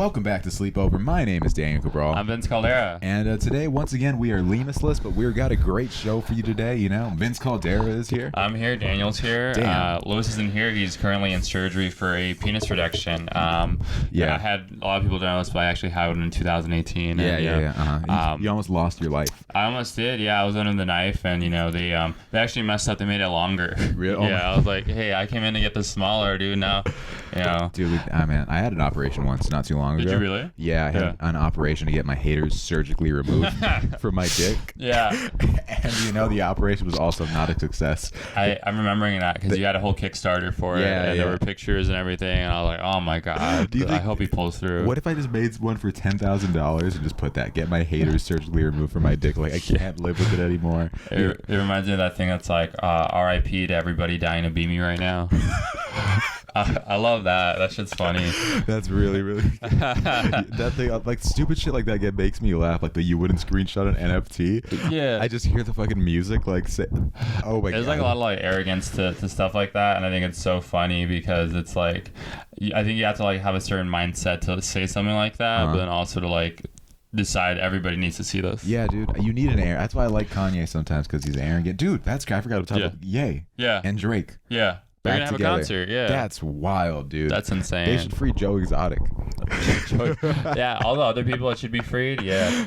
Welcome back to Sleepover. My name is Daniel Cabral. I'm Vince Caldera. And today, once again, we are Lemusless, but we've got a great show for you today. You know, Vince Caldera is here. I'm here. Daniel's here. Louis isn't here. He's currently in surgery for a penis reduction. I had a lot of people don't know this, but I actually had one in 2018. You almost lost your life. I almost did. Yeah, I was under the knife, and they actually messed up. They made it longer. Really? Oh I was like, hey, I came in to get this smaller, dude. Now, Dude, man, I had an operation once, not too long ago. Did you really? Yeah, I had an operation to get my haters surgically removed from my dick. Yeah. And the operation was also not a success. I'm remembering that because you had a whole Kickstarter for it, and there were pictures and everything, and I was like, oh my god, I hope he pulls through. What if I just made one for $10,000 and just put that, get my haters surgically removed from my dick? Like, I can't live with it anymore. It reminds me of that thing that's like, R.I.P. to everybody dying to be me right now. I love that. That shit's funny. That's really, really that thing, like, stupid shit like that makes me laugh. Like, you wouldn't screenshot an NFT. Yeah. I just hear the fucking music, like, oh my god. There's like a lot of like arrogance to stuff like that, and I think it's so funny because it's like, I think you have to like have a certain mindset to say something like that, but then also to like decide everybody needs to see this. Yeah, dude. You need an air. That's why I like Kanye sometimes, because he's arrogant. Dude, I forgot to talk about Ye. Yeah. And Drake. Yeah. They're going to have a concert, yeah. That's wild, dude. That's insane. They should free Joe Exotic. Yeah, all the other people that should be freed, yeah.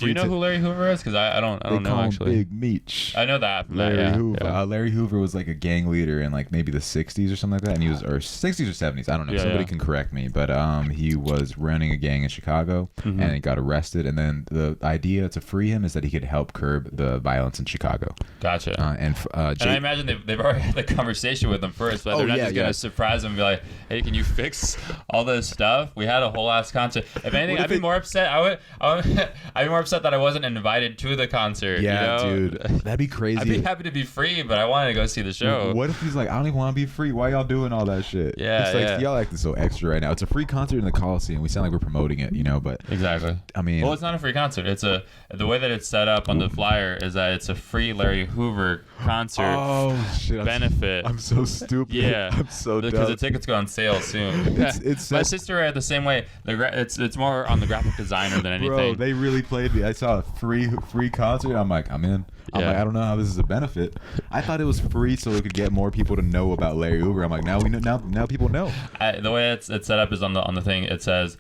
Do you know who Larry Hoover is? Because I don't know, actually. Big Meech. I know that. Larry Hoover. Yeah. Larry Hoover was like a gang leader in like maybe the 60s or something like that. And he was, or 60s or 70s. I don't know. Somebody can correct me. But he was running a gang in Chicago and he got arrested. And then the idea to free him is that he could help curb the violence in Chicago. Gotcha. And I imagine they've already had the conversation with him first, but they're not just gonna surprise him and be like, "Hey, can you fix all this stuff? We had a whole ass concert." If anything, I'd be more upset. I'd be more upset that I wasn't invited to the concert. Yeah, dude, that'd be crazy. I'd be happy to be free, but I wanted to go see the show. What if he's like, "I don't even want to be free. Why y'all doing all that shit?" Yeah, it's like y'all acting so extra right now. It's a free concert in the Coliseum. We sound like we're promoting it, But exactly. I mean, well, it's not a free concert. It's the way that it's set up on the flyer is that it's a free Larry Hoover concert. Oh shit! Benefit. I'm so stupid. Yeah, I'm so dumb. Because the tickets go on sale soon. It's my sister read the same way. It's more on the graphic designer than anything. Bro, they really played me. I saw a free concert. I'm like, I'm in. I'm like, I don't know how this is a benefit. I thought it was free so it could get more people to know about Larry Hoover. I'm like, now we know. Now people know. The way it's set up is on the thing. It says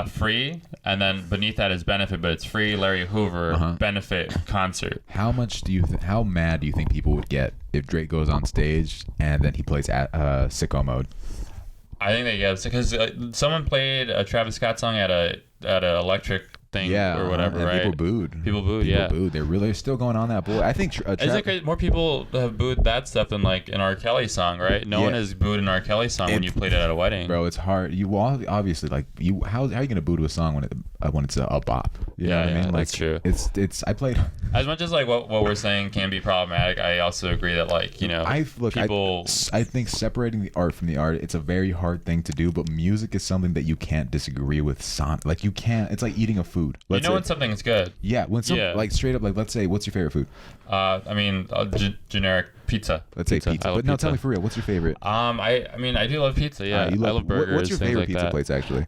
free, and then beneath that is benefit, but it's free Larry Hoover benefit concert. How much do you? How mad do you think people would get if Drake goes on stage and then he plays at sicko mode? I think they get, because someone played a Travis Scott song at an electric thing or whatever, right? People booed. They're still going on that boy. I think is it crazy? More people have booed that stuff than like an R. Kelly song, right? No one has booed an R. Kelly song when you played it at a wedding. Bro, it's hard. You obviously like you. How are you gonna boo to a song when it's a bop? You know what I mean? Like, that's true. It's. I played. As much as like what we're saying can be problematic, I also agree that like people. I think separating the art from the art, it's a very hard thing to do. But music is something that you can't disagree with. Like you can't. It's like eating a food. When something's good. Yeah, like straight up, like let's say, what's your favorite food? Generic pizza. Let's say pizza. But no, tell me for real, what's your favorite? I do love pizza. Yeah, I love burgers. What's your favorite like pizza place actually?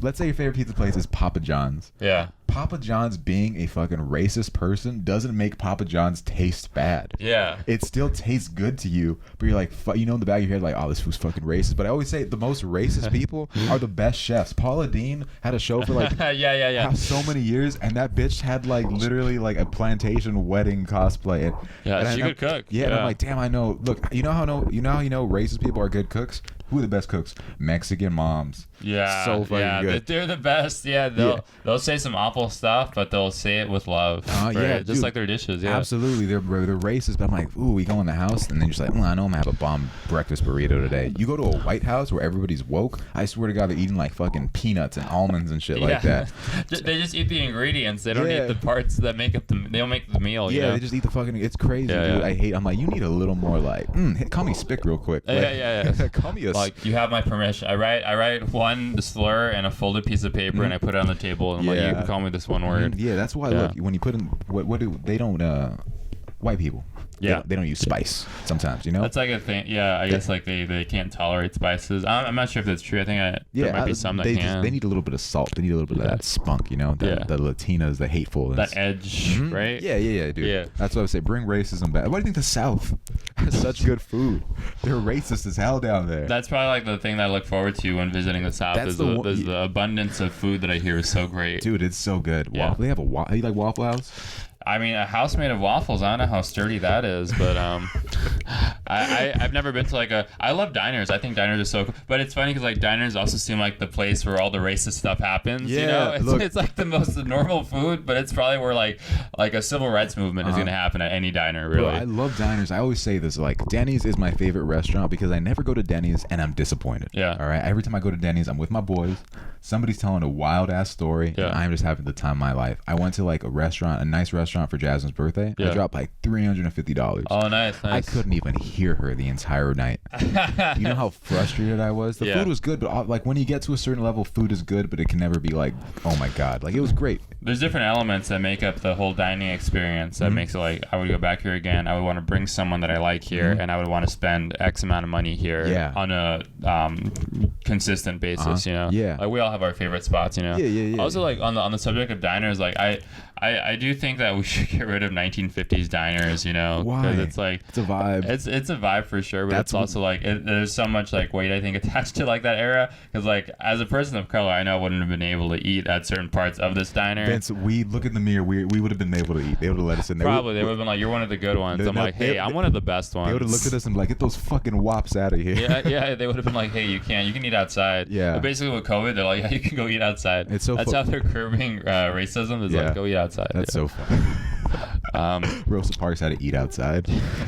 Let's say your favorite pizza place is Papa John's. Yeah. Papa John's being a fucking racist person doesn't make Papa John's taste bad. Yeah. It still tastes good to you, but you're like, in the back of your head, like, oh, this food's fucking racist. But I always say the most racist people are the best chefs. Paula Deen had a show for like so many years, and that bitch had like literally like a plantation wedding cosplay. And she could cook. Yeah, and I'm like, damn, I know. Look, you know how racist people are good cooks? Who are the best cooks? Mexican moms. Yeah, so fucking good. They're the best. Yeah, they'll say some awful stuff, but they'll say it with love. Just like their dishes. Yeah, absolutely. They're racist, but I'm like, ooh, we go in the house, and then you're just like, I know I'm gonna have a bomb breakfast burrito today. You go to a White House where everybody's woke. I swear to God, they're eating like fucking peanuts and almonds and shit like that. They just eat the ingredients. They don't eat the parts that make up they don't make the meal. Yeah, they just eat the fucking. It's crazy, dude. I hate. I'm like, you need a little more like, call me Spick real quick. Like, call me a. Like, you have my permission. I write one slur and a folded piece of paper and I put it on the table and I'm like, you can call me this one word. Yeah, that's why. Look, when you put in what do they don't white people. Yeah, they don't use spice sometimes, you know. That's like a thing. Yeah, I guess like they can't tolerate spices. I'm not sure if that's true. I think there might be some that can. They need a little bit of salt. They need a little bit of that spunk, you know. The Latinas, the hatefulness, that edge, right? Yeah, dude. Yeah. That's what I would say. Bring racism back. Why do you think the South has such good food? They're racist as hell down there. That's probably like the thing that I look forward to when visiting the South. Is the abundance of food that I hear is so great. Dude, it's so good. Yeah. They have you like Waffle House? I mean, a house made of waffles. I don't know how sturdy that is, but I've never been to like I love diners. I think diners are so cool. But it's funny because like diners also seem like the place where all the racist stuff happens. Yeah, you know, it's like the most normal food, but it's probably where like a civil rights movement is gonna happen at any diner. Really, bro, I love diners. I always say this, like Denny's is my favorite restaurant because I never go to Denny's and I'm disappointed. Yeah. All right. Every time I go to Denny's, I'm with my boys. Somebody's telling a wild ass story, and I'm just having the time of my life. I went to like a nice restaurant for Jasmine's birthday. I dropped like $350. Oh, nice. I couldn't even hear her the entire night. You know how frustrated I was? The food was good, but like when you get to a certain level, food is good, but it can never be like, oh my God. Like it was great. There's different elements that make up the whole dining experience that makes it like, I would go back here again. I would want to bring someone that I like here, and I would want to spend X amount of money here on a consistent basis, you know? Yeah. Like we all have our favorite spots, you know? Yeah. Also, like on the subject of diners, like I do think that we should get rid of 1950s diners, you know? Why? Because it's like it's a vibe. It's a vibe for sure, but it's also like there's so much like weight I think attached to like that era. Because like as a person of color, I know I wouldn't have been able to eat at certain parts of this diner. Vince, we look in the mirror. We would have been able to eat. They would have let us in there. Probably they would have been like, "You're one of the good ones." I'm like, "Hey, I'm one of the best ones." They would have looked at us and be like, "Get those fucking wops out of here." Yeah. They would have been like, "Hey, you can eat outside." Yeah. But basically with COVID, they're like, "Yeah, you can go eat outside." It's so. That's how they're curbing racism. Is like, go eat outside. That's so funny. Rosa Parks had to eat outside.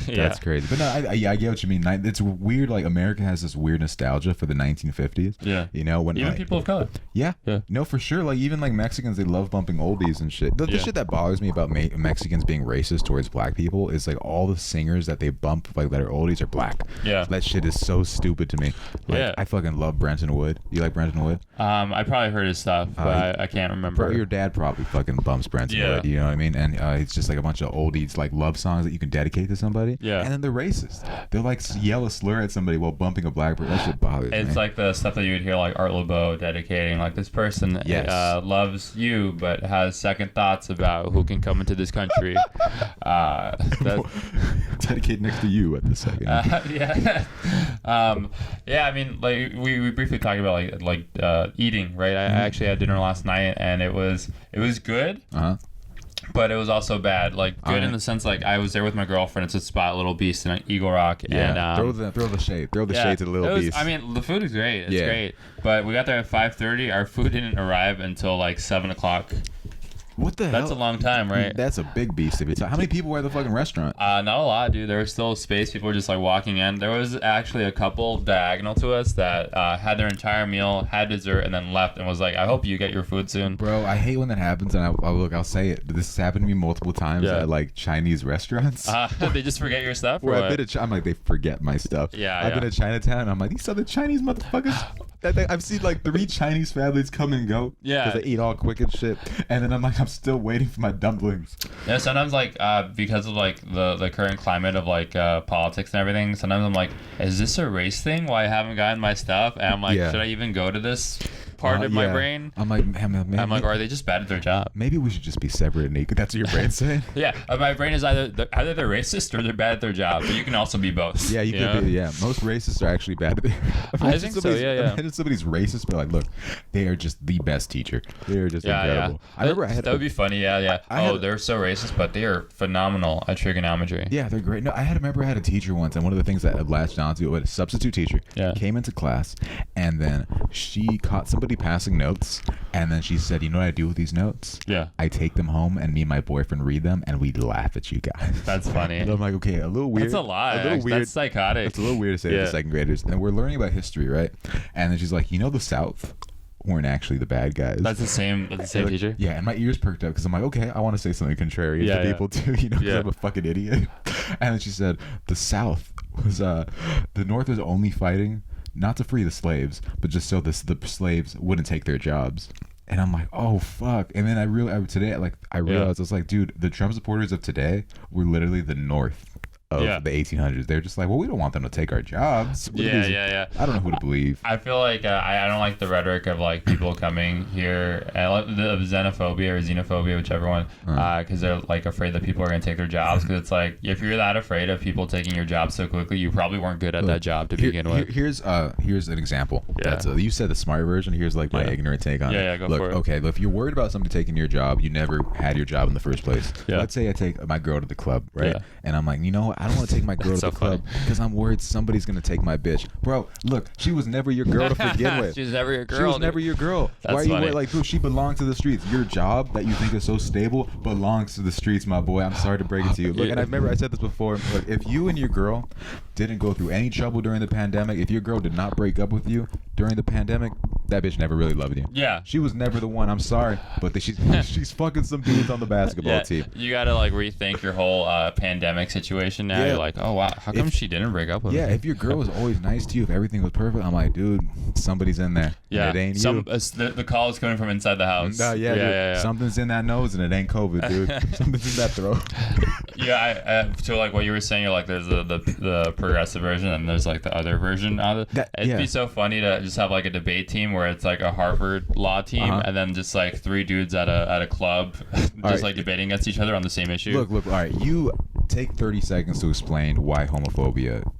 That's crazy. But no, I get what you mean. It's weird. Like America has this weird nostalgia for the 1950s. Yeah. You know when even people of color. Yeah. No, for sure. Like even like Mexicans, they love bumping oldies and shit. The shit that bothers me about Mexicans being racist towards black people is like all the singers that they bump like that are oldies are black. Yeah. That shit is so stupid to me. Like, I fucking love Brenton Wood. You like Brenton Wood? I probably heard his stuff, but I can't remember. Your dad probably fucking bumps Brenton Wood. You know what I mean? And it's just like a bunch of oldies like love songs that you can dedicate to somebody. Yeah. And then they're racist. They'll like yell a slur at somebody while bumping a black person. That shit bothers me. It's like the stuff that you would hear like Art Laboe dedicating, like this person loves you but has second thoughts about who can come into this country. Dedicate next to you at the second. I mean, like we briefly talked about like eating, right? I actually had dinner last night and it was good. But it was also bad. Like good in the sense like I was there with my girlfriend. It's a spot, Little Beast in Eagle Rock. Yeah. And throw the shade. Throw the shade to the Little Beast. I mean, the food is great. It's great. But we got there at 5:30. Our food didn't arrive until like 7 o'clock. What the hell? That's a long time, right? That's a big beast. How many people were at the fucking restaurant? Not a lot, dude. There was still space. People were just like walking in. There was actually a couple diagonal to us that had their entire meal, had dessert, and then left and was like, I hope you get your food soon. Bro, I hate when that happens. And I'll say it. This has happened to me multiple times at like Chinese restaurants. They just forget your stuff? Where I'm like, they forget my stuff. I've been to Chinatown. I'm like, these other Chinese motherfuckers. I've seen like 3 Chinese families come and go. Yeah. Because they eat all quick and shit. And then I'm like, I'm still waiting for my dumplings. Yeah, sometimes like because of like the current climate of like politics and everything, sometimes I'm like, is this a race thing? Why I haven't gotten my stuff? And I'm like, should I even go to this part of my brain? I'm like, man, are they just bad at their job? Maybe we should just be separate and equal. That's what your brain's saying? Yeah, my brain is either they're racist or they're bad at their job, but you can also be both. Yeah, you could be. Yeah, most racists are actually bad at their I think so. Imagine somebody's racist, but like, look, they are just the best teacher. They are just incredible. I remember that would be funny. Yeah. They're so racist, but they are phenomenal at trigonometry. Yeah, they're great. No, I remember I had a teacher once, and one of the things that I latched onto was a substitute teacher. Came into class, and then she caught somebody passing notes, and then she said, "You know what I do with these notes? I take them home, and me and my boyfriend read them, and we laugh at you guys." That's funny. And I'm like, okay, a little weird. That's a lie. A little weird. That's psychotic. It's a little weird to say to second graders, and we're learning about history, right? And then she's like, "You know, the South weren't actually the bad guys." That's the same teacher? Yeah, and my ears perked up because I'm like, okay, I want to say something contrary to people too, you know, because I'm a fucking idiot. And then she said, the South was, the North was only fighting not to free the slaves, but just so the slaves wouldn't take their jobs. And I'm like, oh fuck. And then I realized I was like, dude, the Trump supporters of today were literally the North of the 1800s. They're just like, well, we don't want them to take our jobs. Yeah. I don't know who to believe. I feel like I don't like the rhetoric of like people coming here, and the xenophobia or xenophobia, whichever one, because they're like afraid that people are going to take their jobs. Because it's like, if you're that afraid of people taking your job so quickly, you probably weren't good at that job to begin with. Here's an example. That's you said the smart version. Here's like my ignorant take on it. Yeah, go for it. Okay, if you're worried about somebody taking your job, you never had your job in the first place. Let's say I take my girl to the club, right? And I'm like, you know what? I don't want to take my girl to the club because I'm worried somebody's gonna take my bitch. Bro, look, she was never your girl to begin with. She was never your girl. She was never your girl. That's Why are you funny. like, dude, she belongs to the streets. Your job that you think is so stable belongs to the streets, my boy. I'm sorry to break it to you. Look, and I remember I said this before. Look, if you and your girl didn't go through any trouble during the pandemic, if your girl did not break up with you during the pandemic, that bitch never really loved you. Yeah. She was never the one. I'm sorry, but she's fucking some dudes on the basketball team. You gotta like rethink your whole pandemic situation now. You're like, oh wow, how come she didn't break up with me? Yeah, if your girl was always nice to you, if everything was perfect, I'm like, dude, somebody's in there. Yeah, and it ain't you. The call is coming from inside the house. Yeah. Something's in that nose and it ain't COVID, dude. Something's in that throat. So like what you were saying, you're like, there's the progressive version and there's like the other version of it. It'd be so funny to just have like a debate team where it's like a Harvard law team and then just like three dudes at a club just like debating against each other on the same issue. Look, all right, you take 30 seconds to explain why homophobia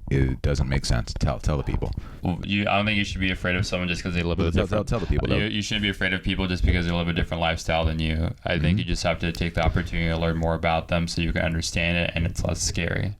doesn't make sense. Tell the people. Well, I don't think you should be afraid of someone just because they live a different. Tell the people. You shouldn't be afraid of people just because they live a different lifestyle than you. I think you just have to take the opportunity to learn more about them so you can understand it and it's less scary.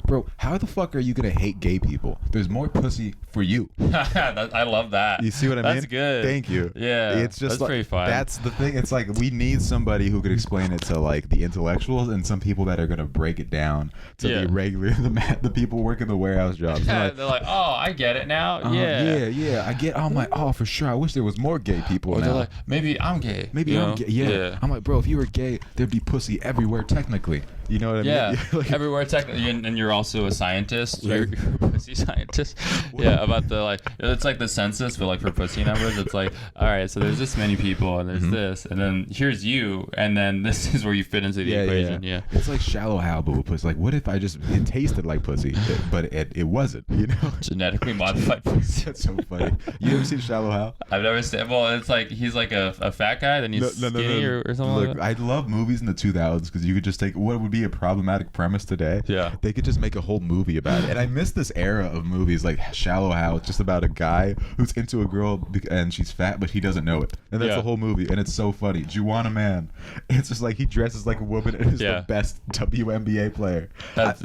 Bro, how the fuck are you gonna hate gay people? There's more pussy for you. I love that. You see what I mean? That's good. Thank you. Yeah, it's just that's pretty fun. That's the thing. It's like we need somebody who could explain it to like the intellectuals and some people that are gonna break it down to the regular the people working the warehouse jobs. They're like, oh, I get it now. Yeah, I get. I'm like, oh, for sure. I wish there was more gay people now. They're like, maybe I'm gay. Maybe I'm gay. Yeah. I'm like, bro, if you were gay, there'd be pussy everywhere technically. You know what I mean? Yeah, like, everywhere technically, and you're also a scientist. You're a pussy scientist. Yeah, about the like, it's like the census, but like for pussy numbers, it's like, all right, so there's this many people, and there's this, and then here's you, and then this is where you fit into the equation. Yeah. It's like shallow how, but with pussy. Like, what if it tasted like pussy, but it wasn't? You know, genetically modified pussy. That's so funny. You ever seen Shallow Hal? I've never seen. Well, it's like he's like a fat guy, then he's skinny or something. Look, like that. I love movies in the 2000s because you could just take what would be a problematic premise today. Yeah, they could just make a whole movie about it. And I miss this era of movies like Shallow Hal. It's just about a guy who's into a girl and she's fat, but he doesn't know it. And that's the whole movie. And it's so funny. Juwanna Mann. It's just like he dresses like a woman and is the best WNBA player. That's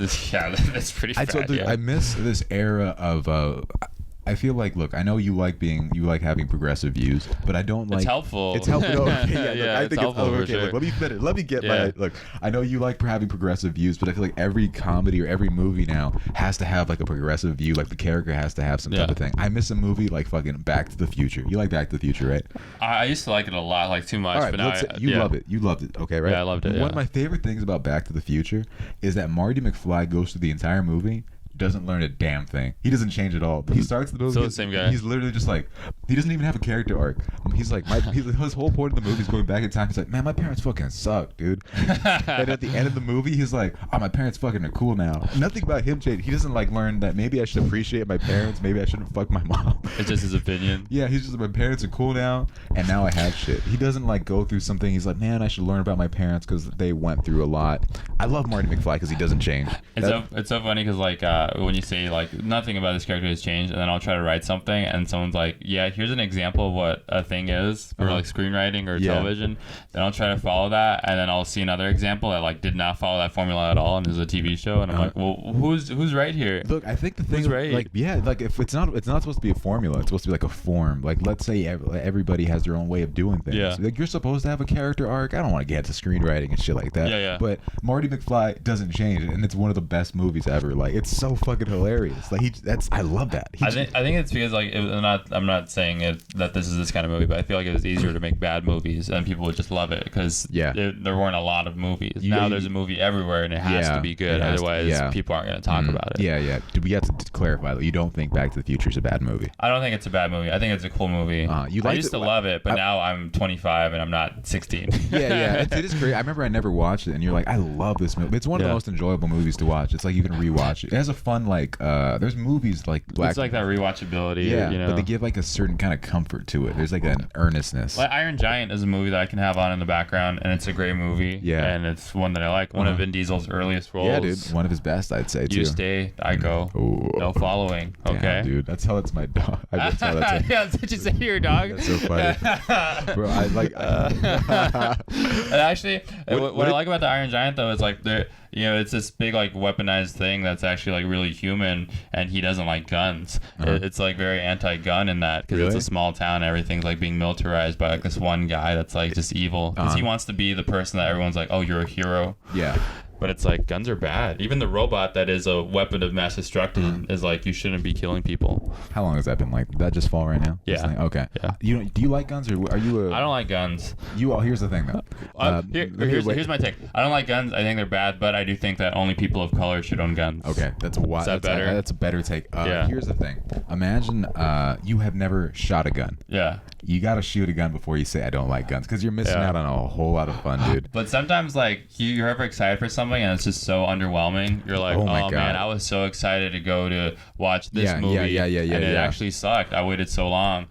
pretty fat. I miss this era of I feel like, look, I know you like having progressive views, but I don't like. It's helpful. It's helpful. Okay, yeah, I think it's helpful. Okay, sure. Look, let me finish. Let me get my. Look, I know you like having progressive views, but I feel like every comedy or every movie now has to have like a progressive view. Like the character has to have some type of thing. I miss a movie like fucking Back to the Future. You like Back to the Future, right? I used to like it a lot, like too much. All right, but now you love it. You loved it. Okay, right? Yeah, I loved it. One of my favorite things about Back to the Future is that Marty McFly goes through the entire movie. Doesn't learn a damn thing. He doesn't change at all. He starts the movie. So the same guy. He's literally just like, he doesn't even have a character arc. He's like, his whole point of the movie is going back in time. He's like, man, my parents fucking suck, dude. And at the end of the movie, he's like, oh, my parents fucking are cool now. Nothing about him changed. He doesn't like learn that maybe I should appreciate my parents. Maybe I shouldn't fuck my mom. It's just his opinion. Yeah, he's just, my parents are cool now, and now I have shit. He doesn't like go through something. He's like, man, I should learn about my parents because they went through a lot. I love Marty McFly because he doesn't change. It's so funny because like when you say like nothing about this character has changed, and then I'll try to write something, and someone's like, yeah, here's an example of what a thing is for like screenwriting or television. Then I'll try to follow that, and then I'll see another example that like did not follow that formula at all, and is a TV show, and I'm like, well, who's right here? Look, I think the thing, right? Like, yeah, like if it's not supposed to be a formula, it's supposed to be like a form. Like, let's say everybody has their own way of doing things. Yeah. Like, you're supposed to have a character arc. I don't want to get into screenwriting and shit like that. Yeah. But Marty McFly doesn't change, and it's one of the best movies ever. Like, it's so fucking hilarious. Like I love that. I think it's because like I'm not saying saying that this is this kind of movie, but I feel like it was easier to make bad movies and people would just love it because there weren't a lot of movies. Now there's a movie everywhere and it has to be good. Otherwise, people aren't going to talk about it. Yeah. We have to clarify that you don't think Back to the Future is a bad movie. I don't think it's a bad movie. I think it's a cool movie. I used to love it, but now I'm 25 and I'm not 16. It is great. I remember I never watched it, and you're like, I love this movie. It's one of the most enjoyable movies to watch. It's like you can rewatch it. It has a fun there's movies like Black. It's like that rewatchability. Yeah, but they give like a certain kind of comfort to it. There's like an earnestness. Like Iron Giant is a movie that I can have on in the background, and it's a great movie. Yeah, and it's one that I like. One of Vin Diesel's earliest roles. Yeah, dude, one of his best, I'd say too. You stay, I go. Ooh. No following. Okay, damn, dude, that's how it's my dog. That's how that's yeah, that's what you say to your dog. That's so funny, bro. I like. And actually, what I like about the Iron Giant though is like it's this big like weaponized thing that's actually like really human, and he doesn't like guns. It's like very anti-gun in that because it's a small town and everything's like being militarized by like this one guy that's like just evil because he wants to be the person that everyone's like, oh, you're a hero. Yeah. But it's like guns are bad. Even the robot that is a weapon of mass destruction is like, you shouldn't be killing people. How long has that been like? Did that just fall right now? Yeah. Okay. Yeah. Do you like guns or are you I don't like guns. Here's the thing though. Here's my take. I don't like guns. I think they're bad, but I do think that only people of color should own guns. Okay, that's why. Is that better? That's a better take. Here's the thing. Imagine you have never shot a gun. Yeah. You gotta shoot a gun before you say I don't like guns because you're missing out on a whole lot of fun, dude. But sometimes like you're ever excited for something and it's just so underwhelming. You're like, oh man, I was so excited to go to watch this movie. And it actually sucked. I waited so long.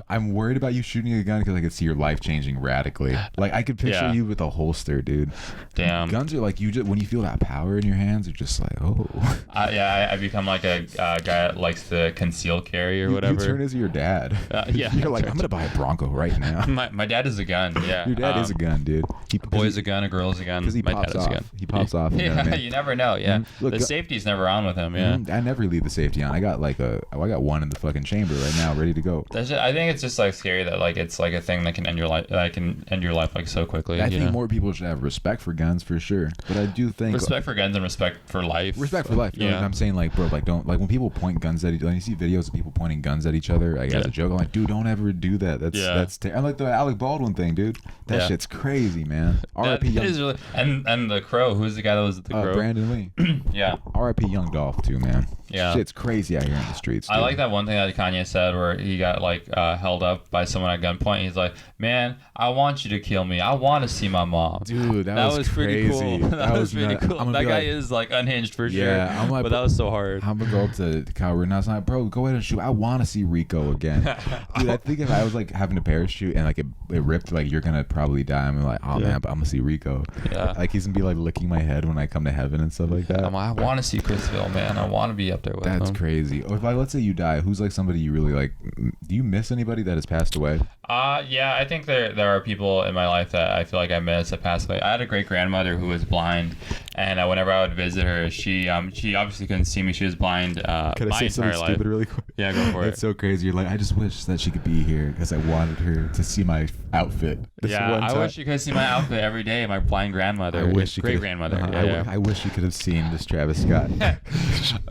I'm worried about you shooting a gun because I could see your life changing radically. Like I could picture you with a holster, dude. Damn. Guns are like when you feel that power in your hands, you're just like, oh. I become like a guy that likes to conceal carry or whatever. You turn into your dad. You're like, I'm gonna buy a Bronco right now. My dad is a gun. Yeah. Your dad is a gun, dude. A boy's a gun, a girl's a gun. Because my dad is a gun. He pops off. You never know. Yeah. Look, the safety's never on with him. Yeah. I never leave the safety on. I got one in the fucking chamber right now, ready to go. I think it's just like scary that like it's like a thing that can end your life. That can end your life like so quickly. I think more people should have respect for guns for sure. But I do think respect for guns and respect for life. Respect for life. Yeah. Like I'm saying, like, bro, like don't like when people point guns at each other. You see videos of people pointing guns at each other like as a joke. I'm like, dude, don't ever do that. That's I like the Alec Baldwin thing, dude. That shit's crazy, man. R.I.P. Young. Is really, and the Crow. Who's the guy that was the Crow? Brandon Lee. Yeah. R.I.P. Young Dolph too, man. Yeah. Shit's crazy out here in the streets. Dude. I like that one thing that Kanye said where he got like held up by someone at gunpoint. He's like, "Man, I want you to kill me. I want to see my mom." Dude, that was pretty crazy. Cool. That was pretty cool. That guy is like unhinged for sure. Yeah, I'm like, but that was so hard. I'm gonna go up to Coward and I was like, "Bro, go ahead and shoot. I want to see Rico again." Dude, I think if I was like having a parachute and like it ripped, like you're gonna probably die. I'm like, "Oh man, but I'm gonna see Rico." Yeah. Like he's gonna be like licking my head when I come to heaven and stuff like that. I want to see Chrisville, man. I want to be up there with him. That's crazy. Or if let's say you die, who's like somebody you really like? Do you miss anybody that has passed away? Yeah, I think there are people in my life that I feel like I miss that passed away. I had a great grandmother who was blind, and whenever I would visit her, she obviously couldn't see me. She was blind Can I say something stupid really quick? Yeah, go for it. It's so crazy. You're like, I just wish that she could be here because I wanted her to see my outfit. I wish she could see my outfit every day. My blind grandmother. I wish she great grandmother. I wish she could have seen this Travis Scott.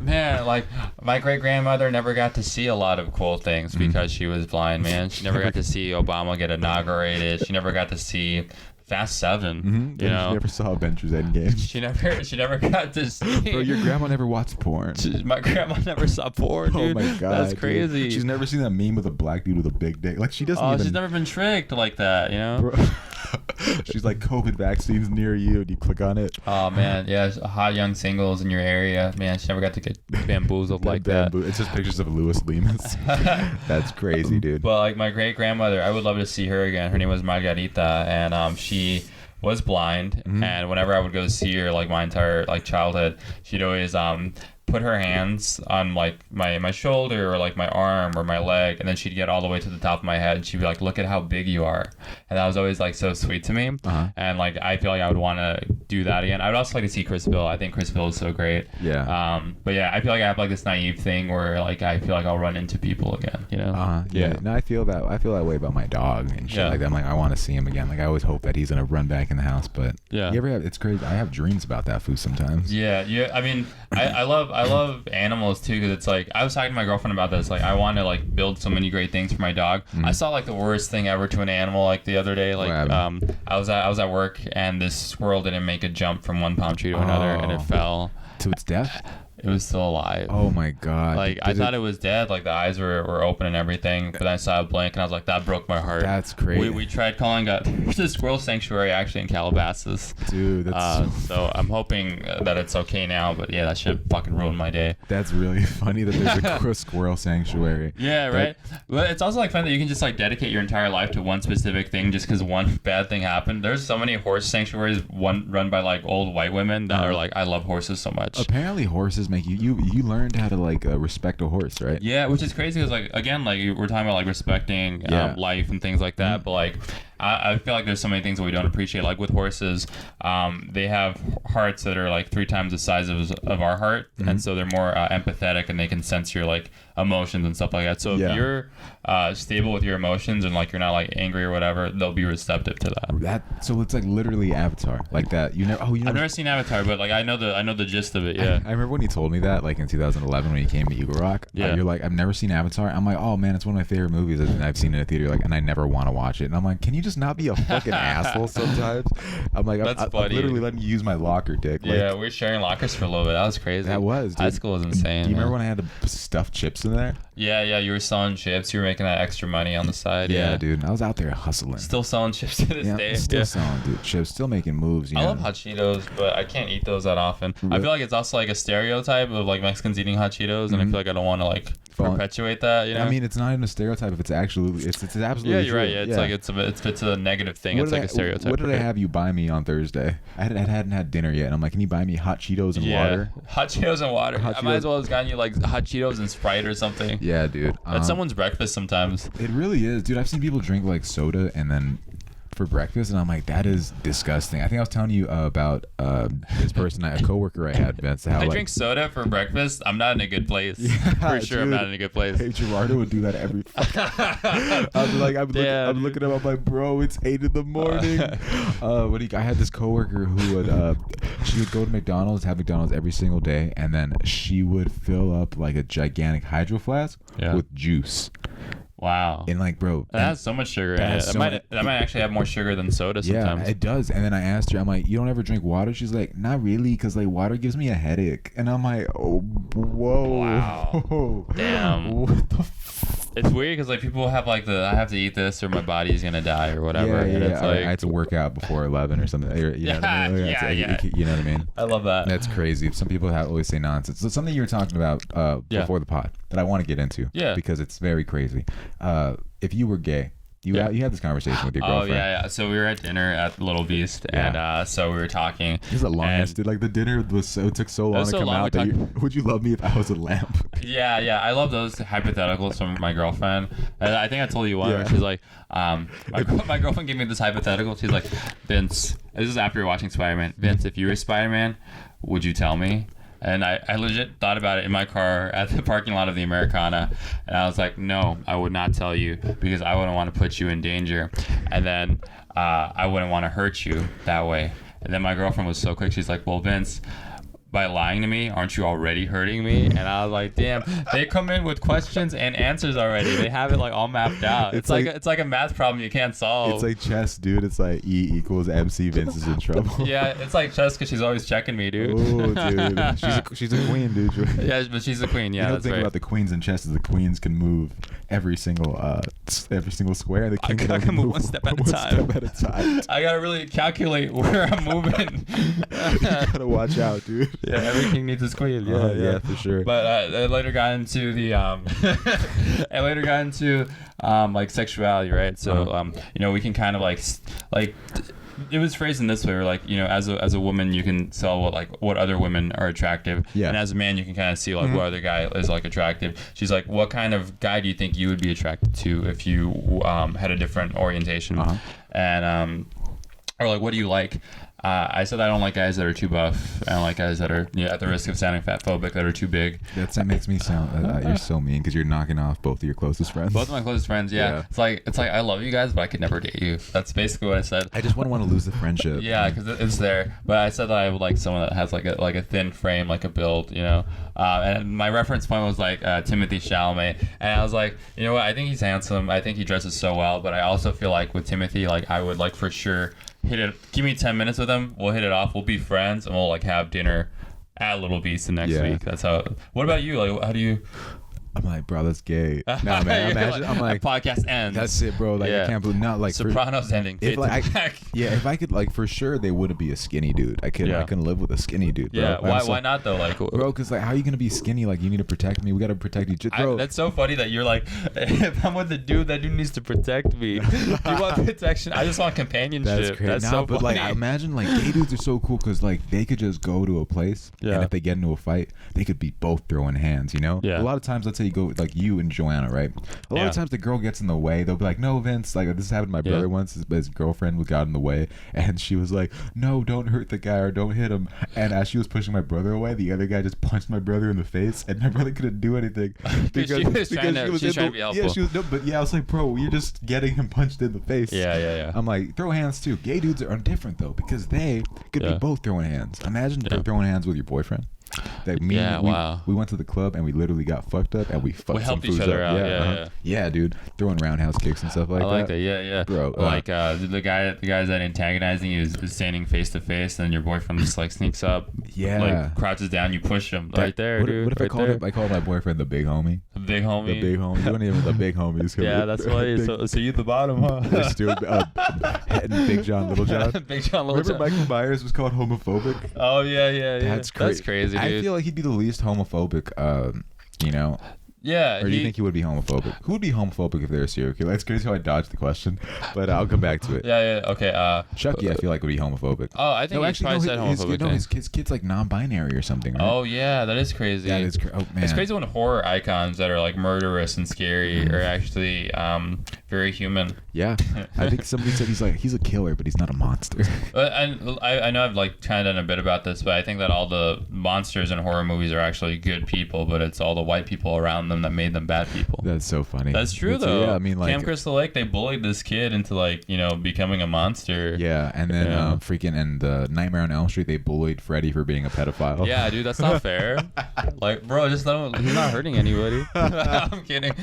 Man, like my great grandmother never got to see a lot of cool things because she was blind. Man, she never got to see Obama get inaugurated. She never got to see Fast 7. You know, she never saw Avengers Endgame. She never got to see. Bro, your grandma never watched porn. My grandma never saw porn, dude. Oh my god, that's crazy. Dude. She's never seen that meme with a black dude with a big dick. Like she doesn't. She's never been tricked like that. You know. Bro. She's like, COVID vaccines near you. Do you click on it? Oh man, yeah, hot young singles in your area. Man, she never got to get bamboozled like that. It's just pictures of Luis Lemus. That's crazy, dude. But like my great grandmother, I would love to see her again. Her name was Margarita, and she was blind. And whenever I would go see her, like my entire like childhood, she'd always put her hands on like my shoulder or like my arm or my leg, and then she'd get all the way to the top of my head and she'd be like, look at how big you are. And that was always like so sweet to me. And like I feel like I would want to do that again. I would also like to see Chris Bill. I think Chris Bill is so great. Yeah. But yeah, I feel like I have like this naive thing where like I feel like I'll run into people again. You know. Yeah. No, I feel that way about my dog and shit like that. I'm like, I want to see him again. Like I always hope that he's gonna run back in the house. But you ever have? It's crazy. I have dreams about that food sometimes. Yeah. I mean, I love animals too, because it's like I was talking to my girlfriend about this. Like I want to like build so many great things for my dog. I saw like the worst thing ever to an animal like the other day. Like I was at work and this squirrel didn't make a jump from one palm tree to another and it fell to its death. It was still alive. Oh my god! Like I thought it was dead. Like the eyes were open and everything, but then I saw it blink and I was like, that broke my heart. That's crazy. We tried calling. There's a squirrel sanctuary actually in Calabasas. Dude, that's so I'm hoping that it's okay now. But yeah, that shit fucking ruined my day. That's really funny that there's a squirrel sanctuary. Yeah, right. But it's also like fun that you can just like dedicate your entire life to one specific thing just because one bad thing happened. There's so many horse sanctuaries run by like old white women that are like, I love horses so much. Apparently horses make you learned how to like respect a horse, right? Yeah, which is crazy because like again, like we're talking about like respecting life and things like that, but like I feel like there's so many things that we don't appreciate. Like with horses, they have hearts that are like 3 times the size of our heart, and so they're more empathetic and they can sense your like emotions and stuff like that. So if you're stable with your emotions and like you're not like angry or whatever, they'll be receptive to that. So it's like literally Avatar, like that. I've never seen Avatar, but like I know the gist of it. Yeah, I remember when you told me that like in 2011 when you came to Eagle Rock. You're like, I've never seen Avatar. I'm like, oh man, it's one of my favorite movies and I've seen it in a theater. Like, and I never want to watch it. And I'm like, can you just not be a fucking asshole sometimes? I'm like, I'm literally letting you use my locker, dick. Yeah, we were sharing lockers for a little bit. That was crazy. That was, dude. High school was insane. Do you remember when I had to stuff chips in there? Yeah, you were selling chips. You were making that extra money on the side. Yeah, dude. I was out there hustling. Still selling chips to this day. Still selling, dude. Chips. Still making moves. I love hot Cheetos, but I can't eat those that often. I feel like it's also like a stereotype of like Mexicans eating hot Cheetos, and I feel like I don't want to like perpetuate that. You know? I mean, it's not even a stereotype if it's actually it's absolutely yeah, you're true. right. Yeah, it's like it's a negative thing. It's like a stereotype. What did I have you buy me on Thursday? I hadn't had dinner yet, and I'm like, can you buy me hot Cheetos and water? Hot Cheetos and water. I might as well have gotten you like hot Cheetos and Sprite or something. Yeah, dude. That's someone's breakfast sometimes. It really is, dude. I've seen people drink like soda and then for breakfast, and I'm like, that is disgusting. I think I was telling you about this person, a coworker I had, Vince. How, I drink soda for breakfast. I'm not in a good place. For sure, dude, I'm not in a good place. Hey, Gerardo would do that every. I'm looking at him. I'm like, bro, it's 8 in the morning. I had this coworker who would she would go to McDonald's, have McDonald's every single day, and then she would fill up like a gigantic hydro flask with juice. Wow. And like, bro, that has so much sugar in it. That might actually have more sugar than soda sometimes. Yeah, it does. And then I asked her, I'm like, you don't ever drink water? She's like, not really, because like water gives me a headache. And I'm like, oh, whoa. Wow. Damn. What the It's weird because like people have like I have to eat this or my body's gonna die or whatever. Yeah. It's like, I had to work out before 11 or something. You know what I mean? You know what I mean? I love that. That's crazy. Some people always say nonsense. So something you were talking about before the pod that I want to get into. Yeah. Because it's very crazy. If you were gay, you had this conversation with your girlfriend. Oh yeah. So we were at dinner at Little Beast, and so we were talking. This is a long ass. Like the dinner took so long to come out. Would you love me if I was a lamp? Yeah. I love those hypotheticals from my girlfriend. And I think I told you one. Where she's like, my girlfriend gave me this hypothetical. She's like, Vince, this is after watching Spider-Man. Vince, if you were Spider-Man, would you tell me? And I legit thought about it in my car at the parking lot of the Americana. And I was like, no, I would not tell you because I wouldn't want to put you in danger. And then I wouldn't want to hurt you that way. And then my girlfriend was so quick. She's like, well, Vince, by lying to me, aren't you already hurting me? And I was like, damn, they come in with questions and answers already. They have it like all mapped out. It's like a math problem you can't solve. It's like chess, dude. It's like E equals MC. Vince is in trouble. Yeah, it's like chess because she's always checking me, dude. Oh, dude. She's a queen, dude. Yeah, but she's a queen. Yeah, the thing about the queens in chess is the queens can move every single square. The king can move one step at a time. I gotta really calculate where I'm moving. You gotta watch out, dude. Yeah, every king needs his queen. Yeah, for sure. But I later got into like sexuality, right? So we can kind of like it was phrased in this way, where like, as a woman you can tell what other women are attractive, and as a man you can kind of see like what other guy is like attractive. She's like, what kind of guy do you think you would be attracted to if you had a different orientation, and or like, what do you like? I said I don't like guys that are too buff. I don't like guys that are at the risk of sounding fat phobic that are too big. That makes me sound you're so mean because you're knocking off both of your closest friends. Both of my closest friends, yeah. It's like I love you guys, but I could never date you. That's basically what I said. I just wouldn't want to lose the friendship. Yeah, because it's there. But I said that I would like someone that has like a thin frame, like a build, you know. And my reference point was like Timothée Chalamet, and I was like, you know what? I think he's handsome. I think he dresses so well. But I also feel like with Timothy, like I would like for sure hit it. Give me 10 minutes with him. We'll hit it off. We'll be friends, and we'll like have dinner at Little Beast the next week. That's how. What about you? Like, how do you? I'm like, bro, that's gay. No, man. Imagine, I'm like, podcast ends. That's it, bro. Like, I can't believe not like Sopranos ending. If I could, like, for sure, they wouldn't be a skinny dude. I couldn't live with a skinny dude. Bro. Yeah. Why not though? Like, bro, because like, how are you gonna be skinny? Like, you need to protect me. We gotta protect each other. Bro, that's so funny that you're like, if I'm with the dude, that dude needs to protect me. You want protection? I just want companionship. That's crazy. That's so but funny. Like, imagine like gay dudes are so cool because like they could just go to a place and if they get into a fight, they could be both throwing hands. You know? Yeah. A lot of times, let's say you go like you and Joanna, right? A lot of times the girl gets in the way. They'll be like, no, Vince, like this happened to my brother once. His girlfriend got in the way and she was like, no, don't hurt the guy or don't hit him. And as she was pushing my brother away, the other guy just punched my brother in the face and my brother couldn't do anything because she was trying to be helpful. Yeah, she was I was like, bro, you're just getting him punched in the face. Yeah. I'm like, throw hands too. Gay dudes are different though because they could be both throwing hands. Imagine throwing hands with your boyfriend. Like we went to the club and we literally got fucked up and we helped each other out. Yeah, dude, thring roundhouse kicks and stuff like that. I like that. Yeah, bro. Like the guys that antagonizing you is standing face to face, and your boyfriend just like sneaks up, like crouches down, you push him right there, dude. What if I called my boyfriend the big homie? The big homie. The big homie. You weren't even the big homies. Yeah, that's why. So you at the bottom, huh? Big John, Little John. Big John, Little John. Remember Michael Myers was called homophobic? Oh yeah. That's crazy. Dude. I feel like he'd be the least homophobic, you know. Yeah. Or do you think he would be homophobic? Who would be homophobic if they're a serial killer? That's crazy how I dodged the question, but I'll come back to it. Yeah. Okay. Chucky, I feel like would be homophobic. Oh, I think he probably said homophobic. His kid's like non-binary or something. Right? Oh yeah, that is crazy. That is oh man. It's crazy when horror icons that are like murderous and scary are actually very human. Yeah, I think somebody said he's a killer, but he's not a monster. And I know I've like kind of done a bit about this, but I think that all the monsters in horror movies are actually good people, but it's all the white people around them that made them bad people. That's so funny. That's true though. Yeah, I mean, like Camp Crystal Lake, they bullied this kid into like becoming a monster. Yeah, and then Nightmare on Elm Street, they bullied Freddy for being a pedophile. Yeah, dude, that's not fair. Like, bro, just let him. He's not hurting anybody. I'm kidding.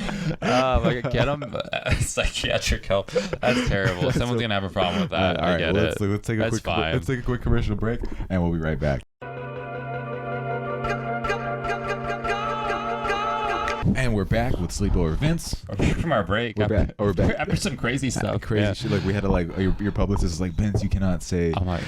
Like, get him psychiatric help. That's terrible. Someone's gonna have a problem with that. All right, I get it. Let's take a quick commercial break, and we'll be right back. And we're back with Sleepover Vince. We're back from our break. We're back. After some crazy stuff. Crazy shit. Like we had to your publicist is like, Vince, you cannot say. Oh my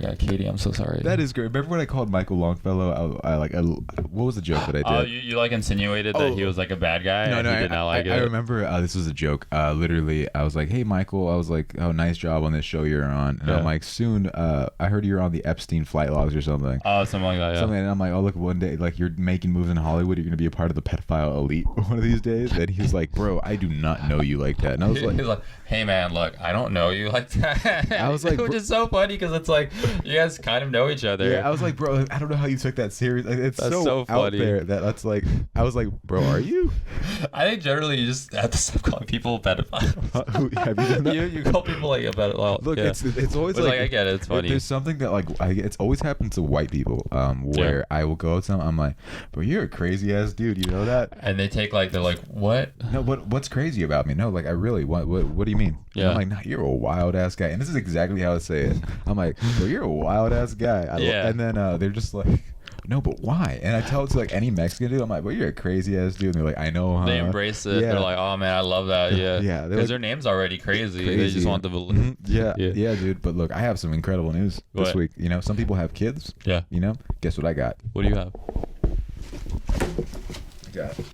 God, Katie, I'm so sorry. That is great. Remember when I called Michael Longfellow? What was the joke that I did? Oh, you like insinuated that he was like a bad guy? No, he did not like it. I remember this was a joke. Literally, I was like, hey, Michael. I was like, oh, nice job on this show you're on. And I'm like, soon, I heard you're on the Epstein flight logs or something. Oh, something like that, yeah. And I'm like, oh, look, one day, like, you're making moves in Hollywood. You're going to be a part of the pedophile elite one of these days. And he was like, bro, I do not know you like that. And I was like, he was like, hey, man, look, I don't know you like that. I was like, which is so funny because it's like, you guys kind of know each other. Yeah, I was like, bro, I don't know how you took that serious. Like, it's so out there that's like, I was like, bro, are you? I think generally you just have to stop calling people pedophiles. Have you done that? You call people like a pedophile. Look, it's always like I get it. It's funny. There's something that like it's always happened to white people where I will go to them. I'm like, bro, you're a crazy ass dude. You know that? And they take like, they're like, what? No, what's crazy about me? No, like I really what do you mean? Yeah. I'm like, nah, you're a wild ass guy. And this is exactly how I say it. I'm like, bro, you're a wild ass guy. And then they're just like, no, but why? And I tell it to like any Mexican dude. I'm like, well, you're a crazy ass dude. And they're like, I know, huh? They embrace it. Yeah. They're like, oh man, I love that. Yeah. Yeah. Because their name's already crazy. They just want the validity. Yeah, dude. But look, I have some incredible news this week. You know, some people have kids. Yeah. You know, guess what I got? What do you have?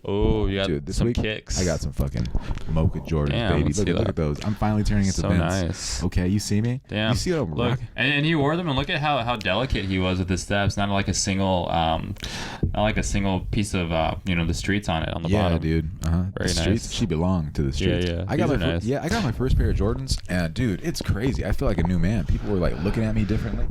Oh, you got dude, this some week, kicks. I got some fucking mocha Jordans, Damn, baby. Look at those. I'm finally turning into so Vince. Nice. Okay, you see me? Damn. You see what I'm rocking? And he wore them, and look at how delicate he was with his steps. Not like a single piece of the streets on it on the bottom. Yeah, dude. Very the streets, nice. she belonged to the streets. Yeah. I got my first pair of Jordans, and dude, it's crazy. I feel like a new man. People were like looking at me differently.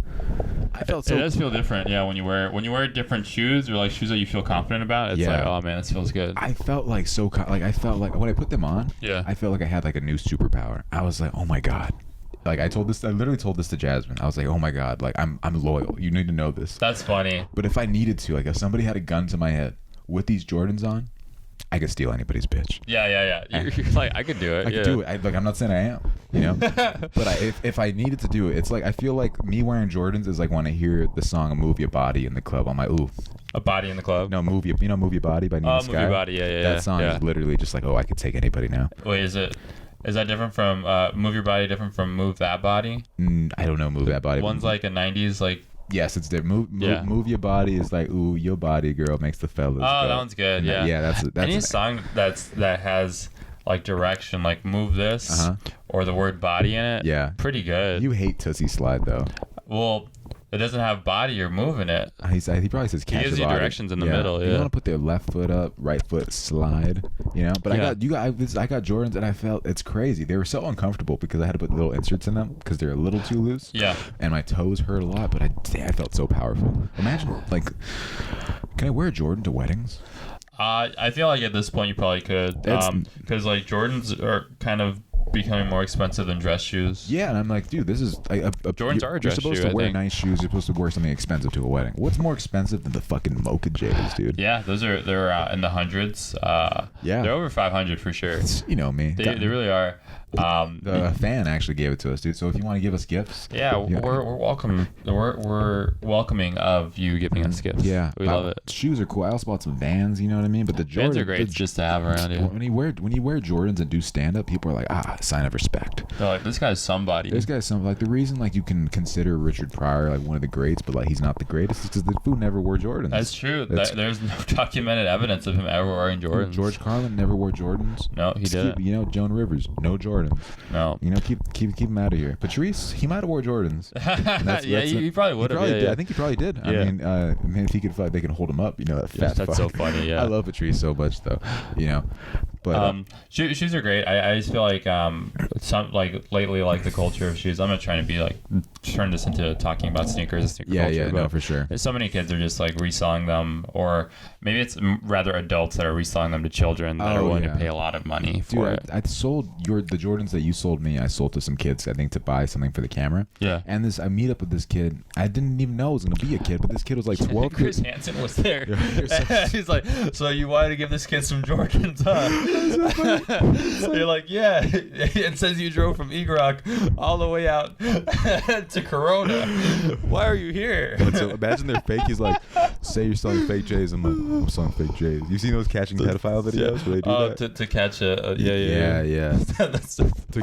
I felt so. It does feel different, yeah. When you wear different shoes or like shoes that you feel confident about, it's like, oh man, this feels good. I felt like I felt like when I put them on, I felt like I had like a new superpower. I was like, oh my god. Like I literally told this to Jasmine. I was like, oh my god, like I'm loyal. You need to know this. That's funny. But if I needed to, like if somebody had a gun to my head with these Jordans on, I could steal anybody's bitch. Yeah. You're like, I could do it. I could do it. I'm not saying I am, but if I needed to do it, it's like I feel like me wearing Jordans is like when I hear the song "Move Your Body" in the club. I'm like, ooh, a body in the club. No, Move Your Body by Nina Sky. Move Your Body, yeah. That song is literally just like, oh, I could take anybody now. Wait, is that different from Move Your Body? Different from Move That Body? I don't know. Move That Body. One's like a '90s like. Yes, it's there. Move Your Body is like, ooh, your body, girl, makes the fellas. Oh, that one's good. Yeah. Yeah, that's any song that has like direction, like move this or the word body in it. Yeah, pretty good. You hate Tootsie Slide though. Well, it doesn't have body. You're moving it. He probably says catch. He gives you directions in the middle. Yeah. You want to put their left foot up, right foot slide. But I got Jordans and I felt it's crazy. They were so uncomfortable because I had to put little inserts in them because they're a little too loose. Yeah. And my toes hurt a lot, but I felt so powerful. Imagine can I wear a Jordan to weddings? I feel like at this point you probably could, because like Jordans are kind of becoming more expensive than dress shoes. Yeah, and I'm like, dude, this is Jordans are a dress shoe. You're supposed to wear nice shoes. You're supposed to wear something expensive to a wedding. What's more expensive than the fucking Mocha J's, dude? Yeah, they're in the hundreds. They're over 500 for sure. You know me. They really are. The fan actually gave it to us, dude. So if you want to give us gifts, we're welcome. We're welcoming of you giving us gifts. Yeah, we love it. Shoes are cool. I also bought some Vans. You know what I mean? But the Jordans Vans are great just to have around you. When you wear Jordans and do stand up, people are like, sign of respect. They're like, this guy's somebody. This guy's somebody. Like the reason like you can consider Richard Pryor like one of the greats, but like he's not the greatest, is because the fool never wore Jordans. That's true. There's no documented evidence of him ever wearing Jordans. George Carlin never wore Jordans. No, he didn't. Joan Rivers, no Jordans. No. Keep him out of here. Patrice, he might have wore Jordans. He probably would have. I think he probably did. Yeah. I mean, if he could fight, they can hold him up. That fat That's so funny. Yeah. I love Patrice so much, though. But shoes are great. I just feel like lately, like the culture of shoes. I'm not trying to be like turn this into talking about sneakers and sneaker culture. Yeah, no, for sure. So many kids are just like reselling them, or maybe it's rather adults that are reselling them to children that are willing to pay a lot of money for it. I sold the Jordans that you sold me. I sold to some kids, I think, to buy something for the camera. Yeah. And I meet up with this kid. I didn't even know it was gonna be a kid, but this kid was like 12. Chris Hansen was there. He's like, so you wanted to give this kid some Jordans, huh? You're like, yeah. It says you drove from Egrog all the way out to Corona. Why are you here? So imagine they're fake. He's like, say you're selling fake J's. I'm like, I'm selling fake J's. You seen those catching pedophile videos where they do that? To catch a That's to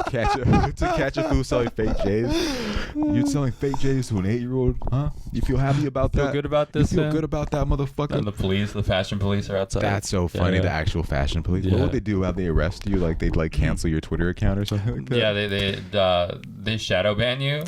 catch a fool selling fake J's. You're selling fake J's to an 8-year-old, huh? You feel happy about that? Feel good about this? You feel good about that, motherfucker? And the fashion police are outside. That's so funny. The actual fashion police. What would they do? How they arrest you? Like they'd like cancel your Twitter account or something like that? Yeah, they shadow ban you.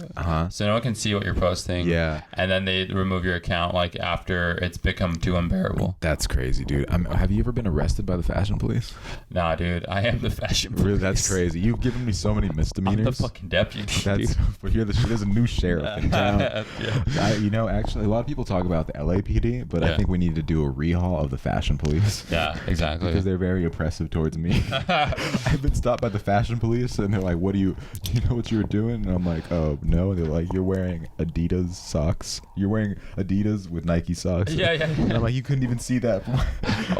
So no one can see what you're posting. Yeah. And then they remove your account like after it's become too unbearable. That's crazy, dude. Have you ever been arrested by the fashion police? Nah, dude. I am the fashion police. Really, that's crazy. You've given me so many misdemeanors. I'm the fucking deputy. There's a new sheriff in town. Actually, a lot of people talk about the LAPD, but I think we need to do a rehaul of the fashion police. Yeah, exactly. Because they're very oppressive towards me. I've been stopped by the fashion police, and they're like, "Do you know what you were doing?" And I'm like, "Oh no." And they're like, "You're wearing Adidas socks. You're wearing Adidas with Nike socks." Yeah. And I'm like, "You couldn't even see that."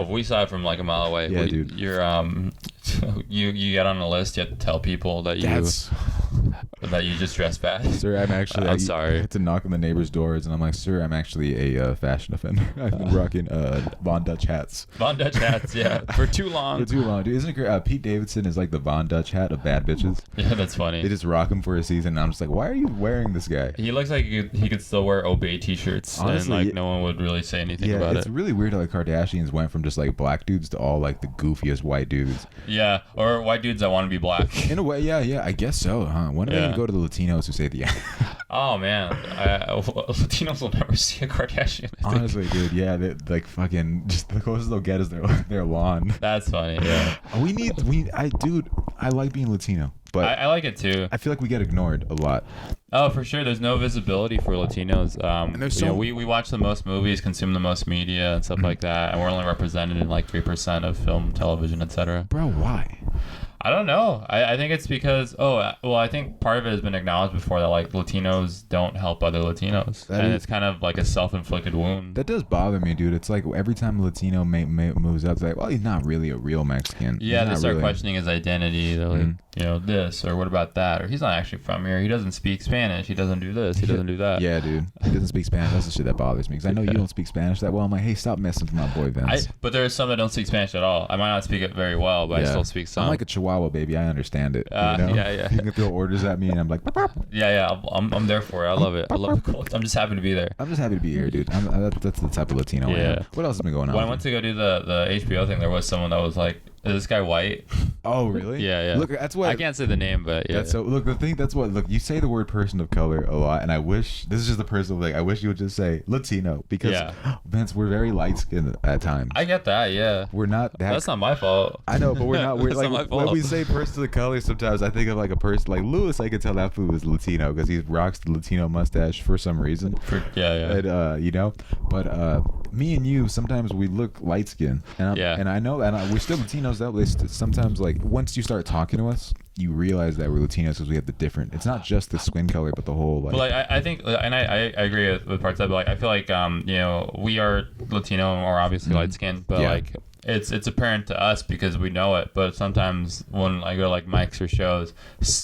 We saw it from like a mile away. Yeah, dude. You're you get on a list. You have to tell people that you. that you just dress fast. Sir, I'm actually. I'm sorry. I had to knock on the neighbors' doors, and I'm like, sir, I'm actually a fashion offender. I've been rocking Von Dutch hats. Von Dutch hats, yeah, for too long. For too long, dude. Isn't it great? Pete Davidson is like the Von Dutch hat of bad bitches. Yeah, that's funny. They just rock him for a season, and I'm just like, why are you wearing this guy? He looks like he could still wear Obey t-shirts, honestly, and like no one would really say anything about it. It's really weird how the Kardashians went from just like black dudes to all like the goofiest white dudes. Yeah, or white dudes that want to be black. In a way, yeah, I guess so, huh? When are they gonna go to the Latinos who say the Oh man, Latinos will never see a Kardashian. Honestly, dude, yeah, they, like fucking just the closest they'll get is their lawn. That's funny. Yeah. I like being Latino, but I like it too. I feel like we get ignored a lot. Oh, for sure. There's no visibility for Latinos. And there's we watch the most movies, consume the most media, and stuff like that, and we're only represented in like 3% of film, television, etc. Bro, why? I don't know. I think it's because I think part of it has been acknowledged before that like Latinos don't help other Latinos, and it's kind of like a self-inflicted wound. That does bother me, dude. It's like every time a Latino moves up, it's like, well, he's not really a real Mexican. Yeah, they start questioning his identity. They're like, this, or what about that, or he's not actually from here. He doesn't speak Spanish. He doesn't do this. He doesn't do that. Yeah, dude. He doesn't speak Spanish. That's the shit that bothers me because I know you don't speak Spanish that well. I'm like, hey, stop messing with my boy Vince. But there's some that don't speak Spanish at all. I might not speak it very well, but I still speak some. I'm like a Chihuahua, baby. I understand it. Yeah. You can throw orders at me, and I'm like, yeah. I'm there for it. I love it. I love the culture. I'm just happy to be there. I'm just happy to be here, dude. That's the type of Latino I am. What else has been going on? When I went to go do the HBO thing, there was someone that was like, is this guy white? Oh, really? Yeah. Look, that's what I can't say the name, but yeah. Look, you say the word person of color a lot, and I wish this is just the personal thing. I wish you would just say Latino because Vince, we're very light skinned at times. I get that, yeah. We're not that. That's not my fault. I know, but we're not. We're That's like not my fault. when we say person of color, sometimes I think of like a person like Lewis. I can tell that fool is Latino because he rocks the Latino mustache for some reason. And, but me and you sometimes we look light skinned, and I know, and we're still Latinos. That way, sometimes like once you start talking to us, you realize that we're Latinos because we have the different. It's not just the skin color, but the whole. Like, but like I think, and I agree with parts of it. But like I feel like we are Latino and we're obviously light skinned, but like it's apparent to us because we know it. But sometimes when I go to like mics or shows,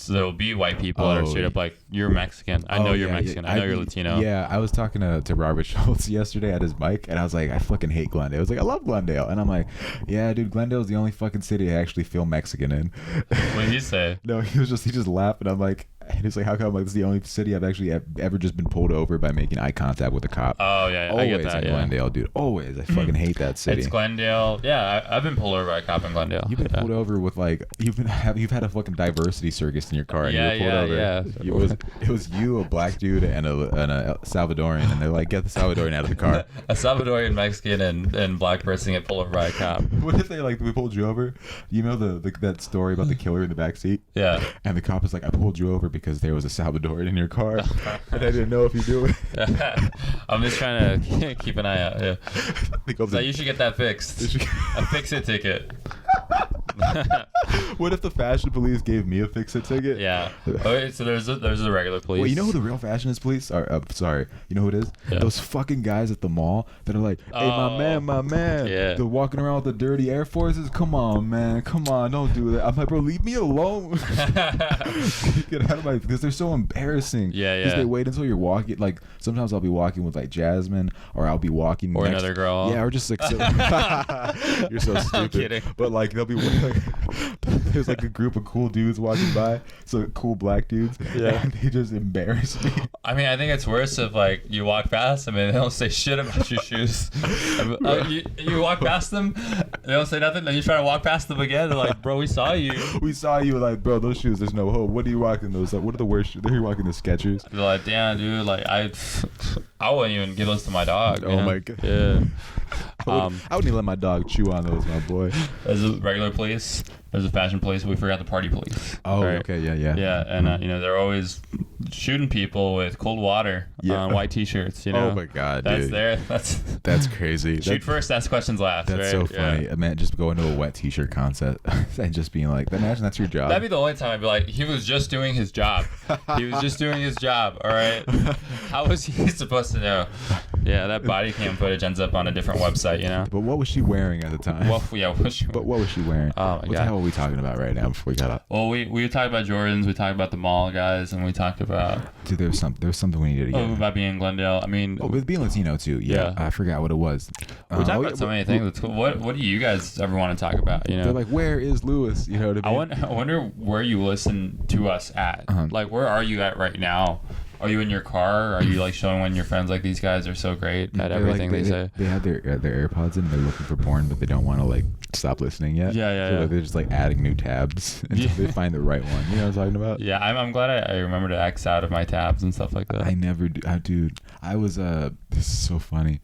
there'll be white people that are straight up like, "You're Mexican. I know you're Mexican. I know you're Latino." Yeah, I was talking to Robert Schultz yesterday at his mic, and I was like, "I fucking hate Glendale." I was like, "I love Glendale," and I'm like, "Yeah, dude, Glendale's the only fucking city I actually feel Mexican in." What did he say? No, he just laughed, and I'm like. And he's like, how come? Like, this is the only city I've actually ever just been pulled over by making eye contact with a cop. Oh yeah, always I get that. In Glendale, dude. Always. I fucking hate that city. It's Glendale. Yeah, I've been pulled over by a cop in Glendale. You've been pulled over with like you've had a fucking diversity circus in your car. And you were pulled over. It was you, a black dude, and a Salvadorian, and they're like, get the Salvadorian out of the car. A Salvadorian, Mexican, and black person get pulled over by a cop. What if they like we pulled you over? You know that story about the killer in the back seat? Yeah. And the cop is like, I pulled you over because there was a Salvadorian in your car, and I didn't know if you do it. I'm just trying to keep an eye out. Yeah. So you should get that fixed. A fix-it ticket. What if the fashion police gave me a fix-it ticket? Yeah. Okay, so there's the regular police. Well, you know who the real fashion police are? Sorry. You know who it is? Yeah. Those fucking guys at the mall that are like, hey, my man. Yeah. They're walking around with the dirty Air Forces. Come on, man. Come on. Don't do that. I'm like, bro, leave me alone. Get out of my... Because they're so embarrassing. Yeah. Because they wait until you're walking. Like, sometimes I'll be walking with, like, Jasmine, or I'll be walking or another girl. Yeah, or just, like... You're so stupid. I'm kidding. But, like, they'll be... Like, there's like a group of cool dudes walking by, so cool black dudes, and they just embarrass me. I mean, I think it's worse if like you walk past them and they don't say shit about your shoes. You walk past them, they don't say nothing, then you try to walk past them again. They're like, bro, we saw you. Like, bro, those shoes, there's no hope. What are you rocking those? Like, what are the worst shoes? They're rocking the Skechers. They're like, damn, dude, like I wouldn't even give those to my dog. Oh my god. Yeah. I wouldn't even let my dog chew on those, my boy. There's a regular police. There's a fashion police. We forgot the party police. Oh, right? Okay, yeah. Yeah, and they're always shooting people with cold water on white T-shirts. You know? Oh my god, that's dude. That's crazy. Shoot first, ask questions last. That's right? so funny. Yeah. Man, just going to a wet T-shirt contest and just being like, imagine that's your job. That'd be the only time I'd be like, he was just doing his job. He was just doing his job. All right. How was he supposed to know? Yeah, that body cam footage ends up on a different website. website, you know. But what was she wearing at the time? What was she wearing? But what was she wearing? Oh my What God. the hell are we talking about right now before we got up? Well, we talked about Jordans, we talked about the mall guys, and we talked about... Dude, there was something we needed to get. about being in Glendale. I mean... Oh, with being Latino, too. Yeah. I forgot what it was. We talked about so many things. That's cool. What do you guys ever want to talk about, you know? They're like, where is Lewis? You know what I mean? I wonder where you listen to us at. Like, where are you at right now? Are you in your car? Are you like showing when your friends like these guys are so great at everything they say? They have their AirPods in and they're looking for porn, but they don't want to like stop listening yet. So they're just like adding new tabs until they find the right one. You know what I'm talking about? Yeah, I'm glad I remember to X out of my tabs and stuff like that. I never do. Dude, I was this is so funny.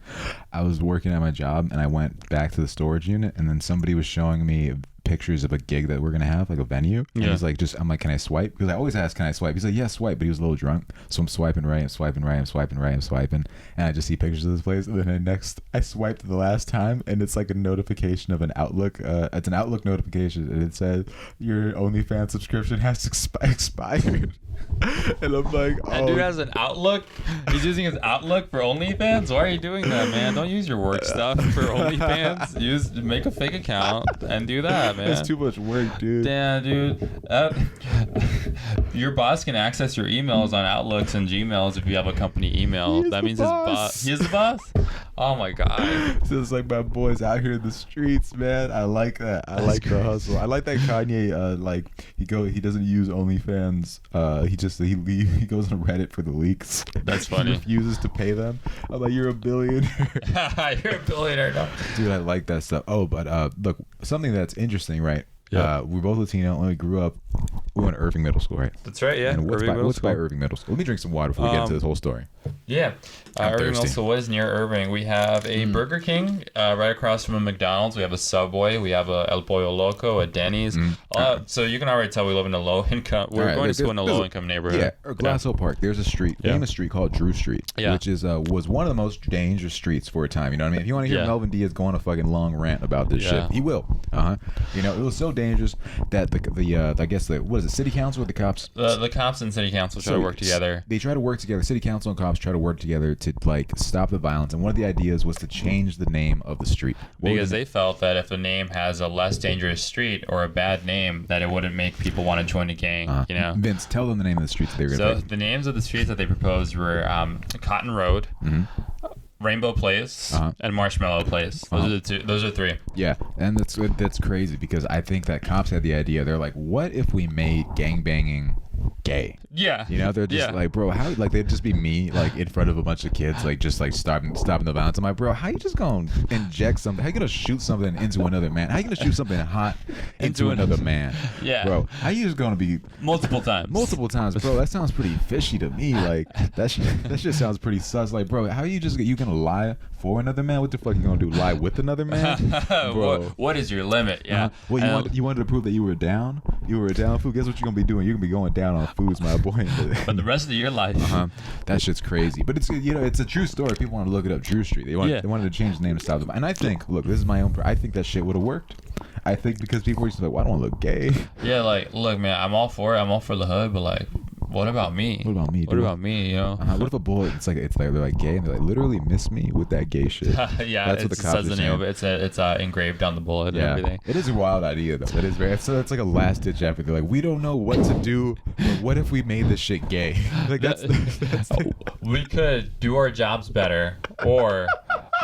I was working at my job and I went back to the storage unit and then somebody was showing me pictures of a gig that we're gonna have, like a venue. And he's like, I'm like, can I swipe? Because I always ask, can I swipe? He's like, yeah, swipe. But he was a little drunk, so I'm swiping right, I'm swiping right, I'm swiping right, I'm swiping, and I just see pictures of this place. And then I swiped the last time, and it's like a notification of an Outlook. It's an Outlook notification, and it said your OnlyFans subscription has expired. And I'm like, oh. That dude has an Outlook? He's using his Outlook for OnlyFans? Why are you doing that, man? Don't use your work stuff for OnlyFans. Make a fake account and do that, man. That's too much work, dude. Damn, dude. Your boss can access your emails on Outlooks and Gmails if you have a company email. That means his boss. He is the boss? Oh my God. So it's like my boys out here in the streets, man. I like that. I like the hustle. I like that Kanye, he doesn't use OnlyFans. He goes on Reddit for the leaks. That's funny. He refuses to pay them. I'm like, you're a billionaire. You're a billionaire now. Dude, I like that stuff. Oh, but look, something that's interesting, right? Yeah. We're both Latino. When we grew up, we went to Irving Middle School, right? That's right, yeah. And what's by Irving Middle School? Let me drink some water before we get into this whole story. Yeah. Irving Middle School is near Irving. We have a Burger King right across from a McDonald's. We have a Subway. We have a El Pollo Loco, a Denny's. So you can already tell we live in a low income. We're going to school in a low income neighborhood. Yeah, or Glass Hill Park. There's a famous street called Drew Street, which was one of the most dangerous streets for a time. You know what I mean? If you want to hear Melvin Diaz go on a fucking long rant about this shit, he will. You know, it was so dangerous that what is it, city council or the cops? The cops and city council try to work together. They try to work together. City council and cops try to work together to like stop the violence. And one of the ideas was to change the name of the street. Because they felt that if the name has a less dangerous street or a bad name, that it wouldn't make people want to join a gang, you know? Vince, tell them the name of the streets that they were going to So the names of the streets that they proposed were Cotton Road, Rainbow Place, and Marshmallow Place. Those are three. Yeah, and that's crazy because I think that cops had the idea. They're like, what if we made gangbanging gay? Yeah. You know, they're just like, bro, how, like, they'd just be me, like, in front of a bunch of kids, like, just, like, stopping the violence. I'm like, bro, how you just gonna inject something? How you gonna shoot something into another man? How you gonna shoot something hot into another man? Yeah. Bro, how you just gonna be... Multiple times, bro. That sounds pretty fishy to me. Like, that shit sounds pretty sus. Like, bro, how you gonna lie for another man? What the fuck you gonna do? Lie with another man? Bro. What is your limit? Yeah. Well, you wanted to prove that you were down? You were a down food? Guess what you're gonna be doing? You're gonna be going down on foods, my boy. For the rest of your life. That shit's crazy. But it's, you know, it's a true story. People want to look it up. Drew Street. They wanted to change the name to stop them. And I think, look, this is my own. I think that shit would have worked. I think because people were just like, well, I don't want to look gay. Yeah, like, look, man, I'm all for it. I'm all for the hood, but like, what about me? What about me? What about me? You know? What if a bullet? It's like they're like gay, and they're like literally miss me with that gay shit. Yeah, that's what the cops says the name of it. It's engraved on the bullet and everything. It is a wild idea though. It is very. So it's like a last ditch effort. They're like, we don't know what to do, but what if we made this shit gay? Like that's we could do our jobs better, or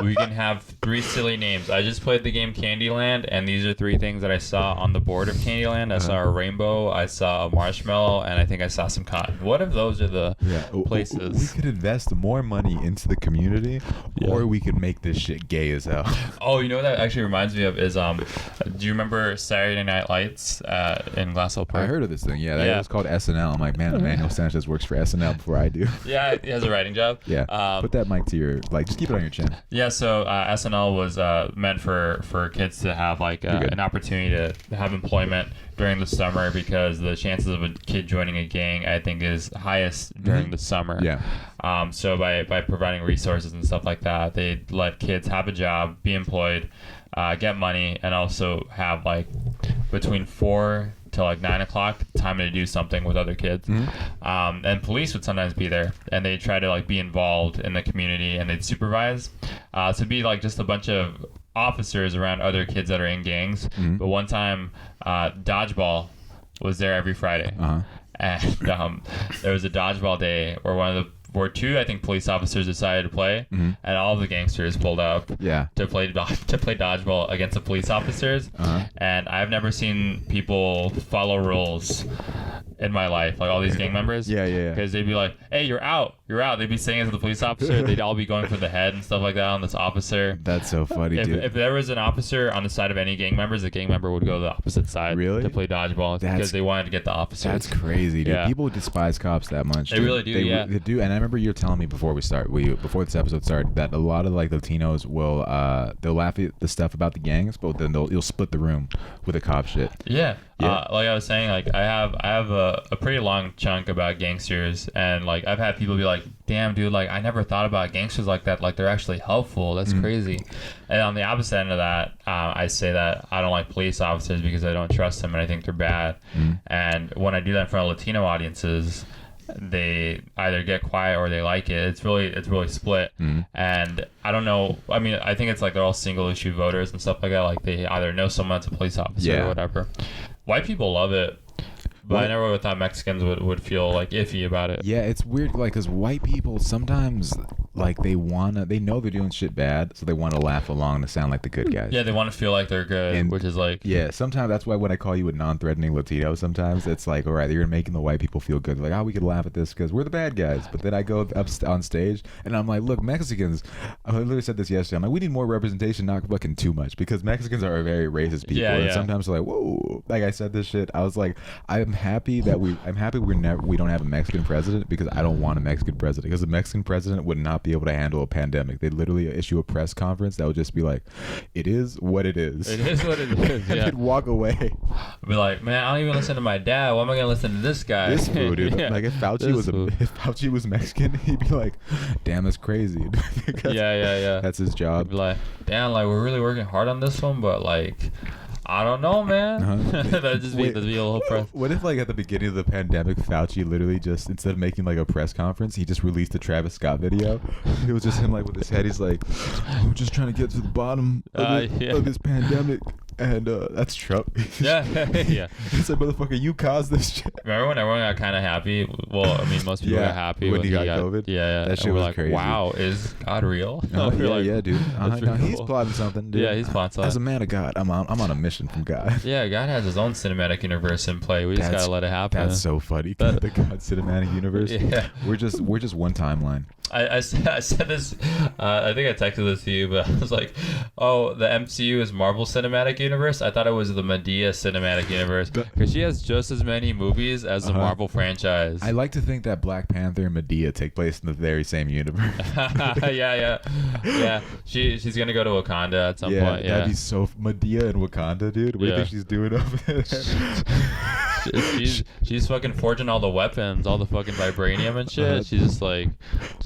we can have three silly names. I just played the game Candyland, and these are three things that I saw on the board of Candyland. I saw a rainbow, I saw a marshmallow, and I think I saw some cotton. What if those are the places? We could invest more money into the community, or we could make this shit gay as hell. Oh, you know what that actually reminds me of is do you remember Saturday Night Lights in Glass Hill Park? I heard of this thing. Yeah, that was called SNL. I'm like, man, Emmanuel Sanchez works for SNL before I do. Yeah, he has a writing job. Yeah. Put that mic to your just keep it on your chin. Yeah. So SNL was meant for kids to have like an opportunity to have employment during the summer because the chances of a kid joining a gang, I think, is highest during the summer. Yeah. So by providing resources and stuff like that, they let kids have a job, be employed, get money, and also have like between 4 till like 9 o'clock, time to do something with other kids. And police would sometimes be there, and they try to like be involved in the community, and they'd supervise. So it'd be like just a bunch of officers around other kids that are in gangs. But one time, dodgeball was there every Friday. And there was a dodgeball day where two, I think, police officers decided to play, and all of the gangsters pulled up to play dodgeball against the police officers. And I've never seen people follow rules in my life, like all these gang members. Because they'd be like, hey, you're out. They'd be saying it to the police officer. They'd all be going for the head and stuff like that on this officer. That's so funny, dude. If there was an officer on the side of any gang members, the gang member would go to the opposite side to play dodgeball because they wanted to get the officers. That's crazy, dude. People despise cops that much. They really do, They do. And I remember you were telling me before this episode started, that a lot of like Latinos will they'll laugh at the stuff about the gangs, but then you'll split the room with the cop shit. Like I was saying, like I have a pretty long chunk about gangsters, and like I've had people be like, damn, dude, like I never thought about gangsters like that, like they're actually helpful. That's crazy. And on the opposite end of that, I say that I don't like police officers because I don't trust them and I think they're bad. And when I do that in front of Latino audiences, they either get quiet or they like it. It's really split. And I don't know, I mean, I think it's like they're all single issue voters and stuff like that. Like they either know someone that's a police officer or whatever. White people love it, but I never thought Mexicans would feel like iffy about it. Yeah, it's weird, like, because white people sometimes, like, they know they're doing shit bad, so they want to laugh along to sound like the good guys. Yeah, they want to feel like they're good, which is like... Yeah, sometimes that's why when I call you a non-threatening Latino, sometimes it's like, all right, you're making the white people feel good. Like, we could laugh at this because we're the bad guys. But then I go up on stage, and I'm like, look, Mexicans, I literally said this yesterday, I'm like, we need more representation, not fucking too much, because Mexicans are very racist people. And sometimes they're like, whoa, like I said this shit. I was like, I'm happy we don't have a Mexican president because I don't want a Mexican president, because the Mexican president would not be able to handle a pandemic. They'd literally issue a press conference that would just be like, it is what it is. It is what it is. And they'd walk away. I'd be like, man, I don't even listen to my dad. Why am I going to listen to this guy? This fool, dude. Like if Fauci was Mexican, he'd be like, damn, that's crazy. That's his job. He'd be like, damn, like we're really working hard on this one, but like, I don't know, man. That'd just be a little press. What if, like, at the beginning of the pandemic, Fauci literally just, instead of making, like, a press conference, he just released a Travis Scott video? It was just him, like, with his head. He's like, I'm just trying to get to the bottom of this pandemic. And that's Trump. Yeah. He's like, motherfucker, you caused this shit. Remember when everyone got kind of happy? Well, I mean, most people got happy when he got COVID. Yeah. That shit was like, crazy. Wow, is God real? Dude. He's plotting something, dude. Yeah, he's plotting something. As a man of God, I'm on a mission from God. Yeah, God has his own cinematic universe in play. We just gotta let it happen. That's so funny. The God cinematic universe. Yeah. We're just one timeline. I said this, I think I texted this to you, but I was like, oh, the MCU is Marvel Cinematic Universe? I thought it was the Medea Cinematic Universe, because she has just as many movies as the Marvel franchise. I like to think that Black Panther and Medea take place in the very same universe. Yeah. She's going to go to Wakanda at some point. Yeah, that'd be so... Medea and Wakanda, dude? What do you think she's doing over there? She's fucking forging all the weapons, all the fucking vibranium and shit. She's just like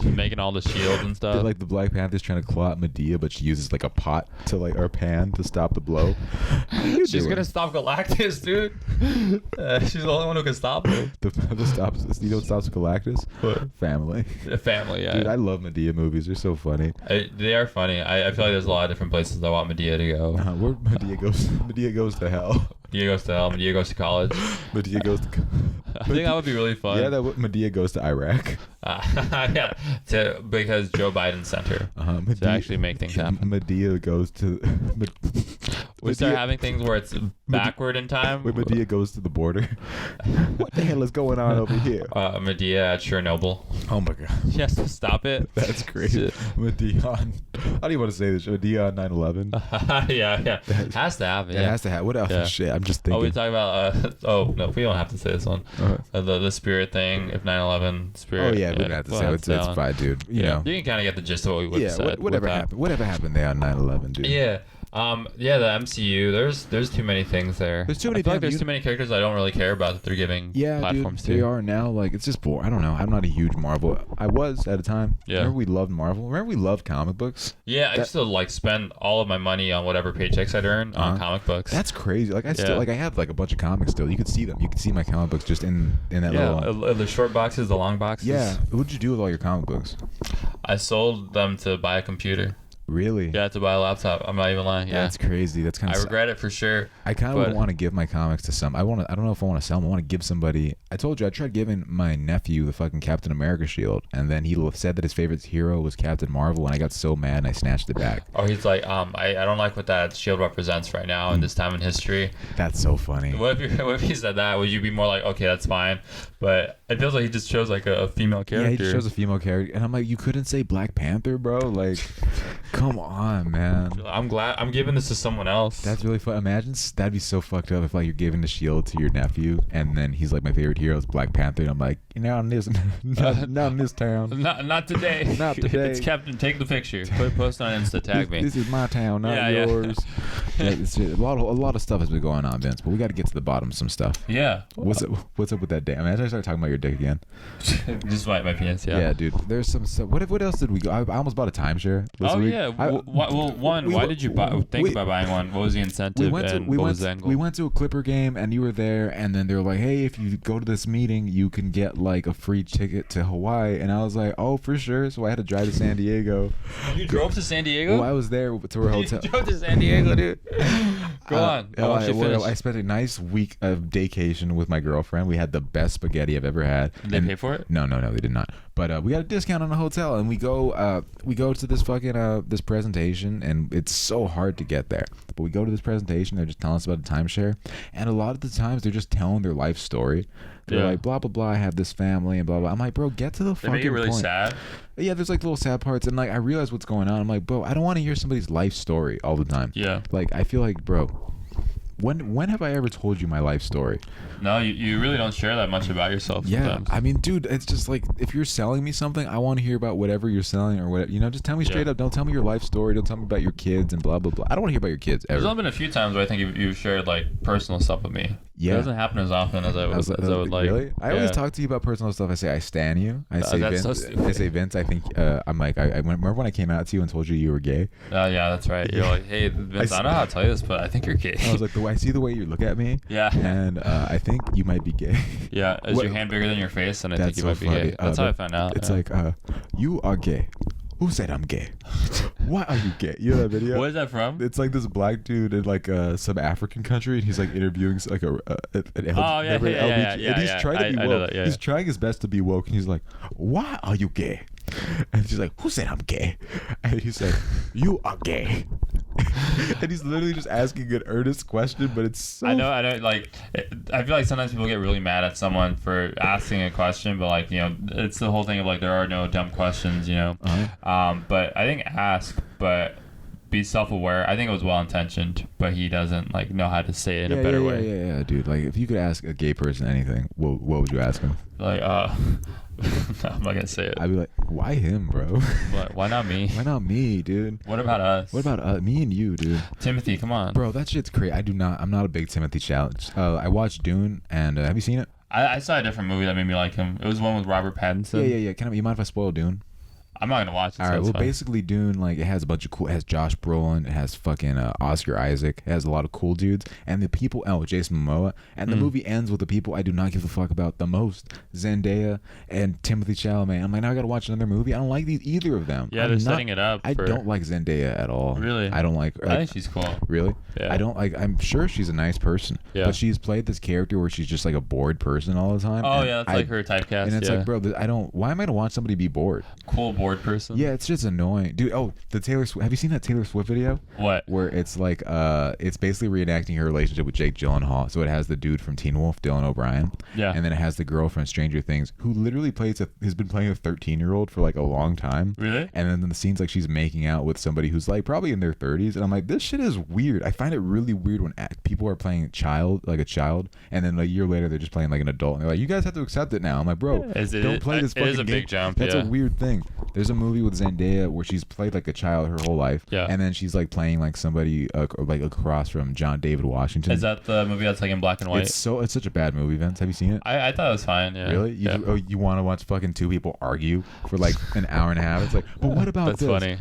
making all the shields and stuff. Like the Black Panther's trying to claw out Medea, but she uses like a pot to like, or pan to stop the blow. She's gonna stop Galactus, dude. She's the only one who can stop her. You know what stops Galactus? What? Family. Family, yeah. Dude, I love Medea movies. They're so funny. They are funny. I feel like there's a lot of different places I want Medea to go. Where Medea goes to hell. Medea goes to hell. Medea goes to college. Medea goes to... I think that would be really fun. Yeah, Medea goes to Iraq. Because Joe Biden sent her to actually make things happen. Medea goes to... We start having things where it's backward in time. Where Medea goes to the border. What the hell is going on over here? Medea at Chernobyl. Oh my god. She has to stop it. That's crazy. Medea on... How do you want to say this? Medea on 9/11? Yeah. It has to happen. It has to happen. What else? Yeah. Shit, I'm just thinking. Oh, we talk about... oh, no, we don't have to say this one. The spirit thing, if 9/11 spirit... Oh, yeah, we don't have to say it. It's fine, dude. You know. You can kind of get the gist of what we would have said. Whatever happened there on 9/11, dude. Yeah. Yeah, the MCU. There's too many things there. There's too many. I feel like there's too many characters I don't really care about that they're giving platforms to. They are now. Like, it's just boring. I don't know. I'm not a huge Marvel. I was at a time. Yeah. Remember we loved Marvel. Remember we loved comic books. Yeah, I used to like spend all of my money on whatever paychecks I'd earn on comic books. That's crazy. Like I still like I have like a bunch of comics still. You could see them. You could see my comic books just in that little. The short boxes, the long boxes. Yeah. What'd you do with all your comic books? I sold them to buy a computer. Really? Yeah, to buy a laptop. I'm not even lying. Yeah, that's crazy. That's kind of. I regret it for sure. I kind of want to give my comics to some. I don't know if I want to sell them. I want to give somebody. I told you I tried giving my nephew the fucking Captain America shield, and then he said that his favorite hero was Captain Marvel, and I got so mad and I snatched it back. Oh, he's like, I don't like what that shield represents right now in this time in history. That's so funny. What if he said that? Would you be more like, okay, that's fine? But it feels like he just chose like a female character. Yeah, he just chose a female character, and I'm like, you couldn't say Black Panther, bro. Like, come on, man. I'm glad I'm giving this to someone else. That's really fun. Imagine that'd be so fucked up if like you're giving the shield to your nephew, and then he's like, my favorite hero is Black Panther, and I'm like, not in this town. Not today. Not today. It's Captain. Take the picture. Post on Insta. Tag me. This is my town, not yours. Yeah, it's just, a lot of stuff has been going on, Vince. But we got to get to the bottom of some stuff. Yeah. What's up with that day? I mean, I start talking about your dick again. Just my penis. Yeah. Yeah, dude. There's some stuff. What else did we go? I almost bought a timeshare. Yeah. Why did you think about buying one? What was the incentive? What was the angle? We went to a Clipper game, and you were there, and then they were like, "Hey, if you go to this meeting, you can get like a free ticket to Hawaii." And I was like, "Oh, for sure." So I had to drive to San Diego. You drove to San Diego? Well, I was there to our hotel. You drove to San Diego, dude. Go on. I spent a nice week of vacation with my girlfriend. We had the best spaghetti I've ever had. Did they pay for it? No, they did not. But we got a discount on a hotel, and we go to this fucking this presentation, and it's so hard to get there. But we go to this presentation. They're just telling us about a timeshare, and a lot of the times they're just telling their life story. They're like, blah blah blah. I have this family and blah blah. I'm like, bro, get to the fucking point. They make it really sad. Yeah, there's like little sad parts, and like I realize what's going on. I'm like, bro, I don't want to hear somebody's life story all the time. Yeah. Like I feel like, bro, when have I ever told you my life story? No, you really don't share that much about yourself. Yeah, sometimes. I mean, dude, it's just like if you're selling me something, I want to hear about whatever you're selling or whatever. You know, just tell me straight up. Don't tell me your life story. Don't tell me about your kids and blah blah blah. I don't want to hear about your kids ever. There's only been a few times where I think you've shared like personal stuff with me. Yeah, it doesn't happen as often as I would like. Really? I always talk to you about personal stuff. I say I stan you. I say Vince. So I say Vince. I think I'm like I remember when I came out to you and told you were gay. Oh yeah, that's right. You're like, hey Vince, I don't know how to tell you this, but I think you're gay. I was like, I see the way you look at me. Yeah. And I think you might be gay. Yeah. Is your hand bigger than your face? And I think you might be gay. That's how I found out. It's like, you are gay. Who said I'm gay? Why are you gay? You know that video? What is that from? It's like this black dude in like some African country, and he's like interviewing like an LG, and he's trying to be woke. He's trying his best to be woke, and he's like, "Why are you gay?" And she's like, "Who said I'm gay?" And he said, "You are gay." And he's literally just asking an earnest question, but it's so... I know. Like, I feel like sometimes people get really mad at someone for asking a question, but like, you know, it's the whole thing of like there are no dumb questions, you know. But I think ask, but be self-aware. I think it was well-intentioned, but he doesn't like know how to say it in a better way. Yeah, dude. Like, if you could ask a gay person anything, what would you ask him? Like, no, I'm not gonna say it. I'd be like, why him, bro? Why not me? Why not me, dude? What about us? What about me and you, dude? Timothy, come on, bro. That shit's crazy. I'm not a big Timothy challenge. I watched Dune, and have you seen it? I saw a different movie that made me like him. It was one with Robert Pattinson. Yeah. You mind if I spoil Dune? I'm not gonna watch it. All right. Well, basically, Dune, like, it has a bunch of cool. It has Josh Brolin. It has fucking Oscar Isaac. It has a lot of cool dudes. And the people, Jason Momoa. And the movie ends with the people I do not give a fuck about the most: Zendaya and Timothy Chalamet. I'm like, now I gotta watch another movie. I don't like either of them. Yeah, they're setting it up. I don't like Zendaya at all. Really? I don't like. I think she's cool. Really? Yeah. I don't like. I'm sure she's a nice person. Yeah. But she's played this character where she's just like a bored person all the time. Oh yeah, that's like her typecast. And it's like, bro, I don't. Why am I gonna want somebody to be bored? Cool bored person. Yeah, it's just annoying, dude. Oh, the Taylor Swift. Have you seen that Taylor Swift video? What? Where it's like, it's basically reenacting her relationship with Jake Gyllenhaal. So it has the dude from Teen Wolf, Dylan O'Brien. Yeah. And then it has the girl from Stranger Things, who literally has been playing a 13-year-old for like a long time. Really? And then the scene's like she's making out with somebody who's like probably in their 30s, and I'm like, this shit is weird. I find it really weird when people are playing a child, and then a year later they're just playing like an adult, and they're like, you guys have to accept it now. I'm like, bro, don't play this fucking game. It is a big jump. That's a weird thing. There's a movie with Zendaya where she's played like a child her whole life. Yeah. And then she's like playing like somebody like across from John David Washington. Is that the movie that's like in black and white? It's such a bad movie, Vince. Have you seen it? I thought it was fine. Yeah. Really? You want to watch fucking two people argue for like an hour and a half? It's like, but what about That's this? funny.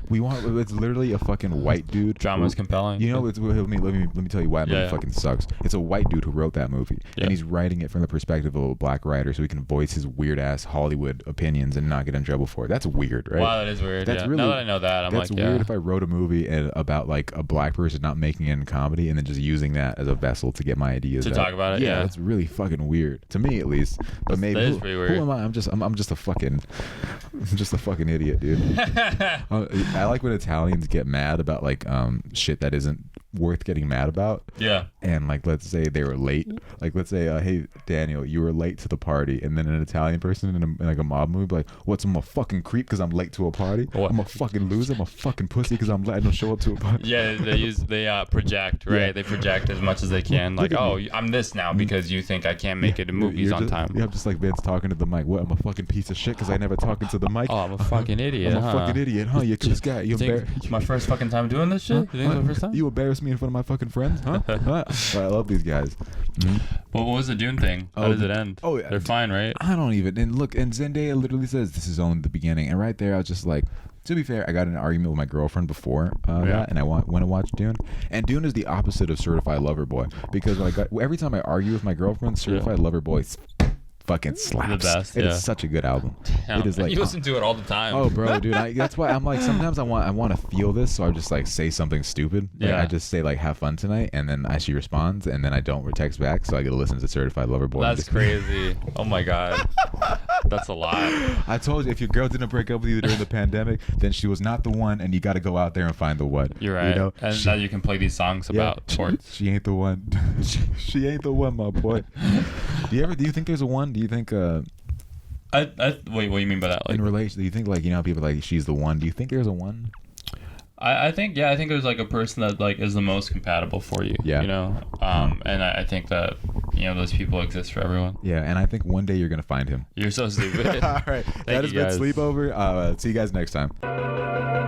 It's literally a fucking white dude. Drama's compelling. You know, let me tell you why that movie fucking sucks. It's a white dude who wrote that movie, and he's writing it from the perspective of a black writer, so he can voice his weird ass Hollywood opinions and not get in trouble for it. That's weird, right? Wow, that is weird. That's really, now that I know that, I'm like, weird if I wrote a movie about like a black person not making it in comedy and then just using that as a vessel to get my ideas to talk about it. Yeah, that's really fucking weird to me, at least. But maybe that is pretty weird. Who am I? I'm just a fucking idiot, dude. I like when Italians get mad about like shit that isn't worth getting mad about. Yeah. And like, let's say they were late. Like, let's say, hey Daniel, you were late to the party, and then an Italian person in like a mob movie, like, what's, I'm a fucking creep because I'm late to a party. What? I'm a fucking loser. I'm a fucking pussy because I'm late. I don't show up to a party. Yeah, they project, right? Yeah. They project as much as they can. Like, oh, I'm this now because you think I can't make it to movies on time. Yeah, I'm just like Vince talking to the mic. What? I'm a fucking piece of shit because I never talking to the mic. Oh, I'm a fucking idiot. I'm a fucking idiot, huh? You just got you. My first fucking time doing this shit. Huh? You think it's the first time? You embarrass me in front of my fucking friends, huh? But I love these guys. Mm-hmm. Well, what was the Dune thing? How does it end? Oh, yeah. They're fine, right? I don't even. And look, and Zendaya literally says this is only the beginning. And right there, I was just like, to be fair, I got in an argument with my girlfriend before that, and I went to watch Dune. And Dune is the opposite of Certified Lover Boy, because like every time I argue with my girlfriend, Certified Lover Boy fucking slaps. The best. It is such a good album. Damn, it is like, you listen to it all the time. Oh, bro, dude, that's why I'm like, sometimes I want to feel this, so I just like say something stupid. Like, I just say like, have fun tonight, and then she responds, and then I don't text back, so I get to listen to Certified Lover Boy. That's crazy. Oh my god, that's a lot. I told you, if your girl didn't break up with you during the pandemic, then she was not the one, and you got to go out there and find the one. You're right. You know? And now you can play these songs about sports. She ain't the one. She ain't the one, my boy. Do you think there's a one? Do you think wait, what do you mean by that? Like, in relation, do you think like, you know, people like she's the one? Do you think there's a one? I think there's like a person that like is the most compatible for you. Yeah. You know, and I think that, you know, those people exist for everyone. Yeah, and I think one day you're gonna find him. You're so stupid. All right, that has been Sleepover. See you guys next time.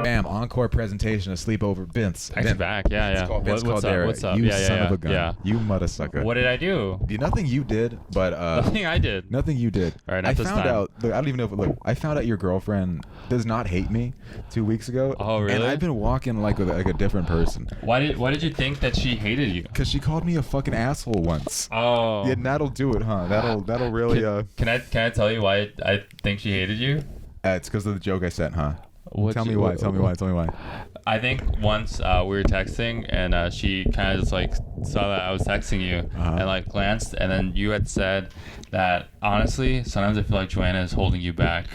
Bam! Encore presentation of Sleepover. Vince. Thanks back. Yeah. What's up? You son of a gun. Yeah. You mother sucker. What did I do? Nothing you did, but nothing I did. Nothing you did. All right. I found out. Look, I don't even know if I found out your girlfriend does not hate me 2 weeks ago. Oh really? And I've been walking like with like a different person. Why did you think that she hated you? Because she called me a fucking asshole once. Oh. Yeah, that'll do it, huh? That'll really. Can I tell you why I think she hated you? It's because of the joke I sent, huh? Tell me why. I think once we were texting, and she kind of just like saw that I was texting you, and like glanced, and then you had said that honestly, sometimes I feel like Joanna is holding you back.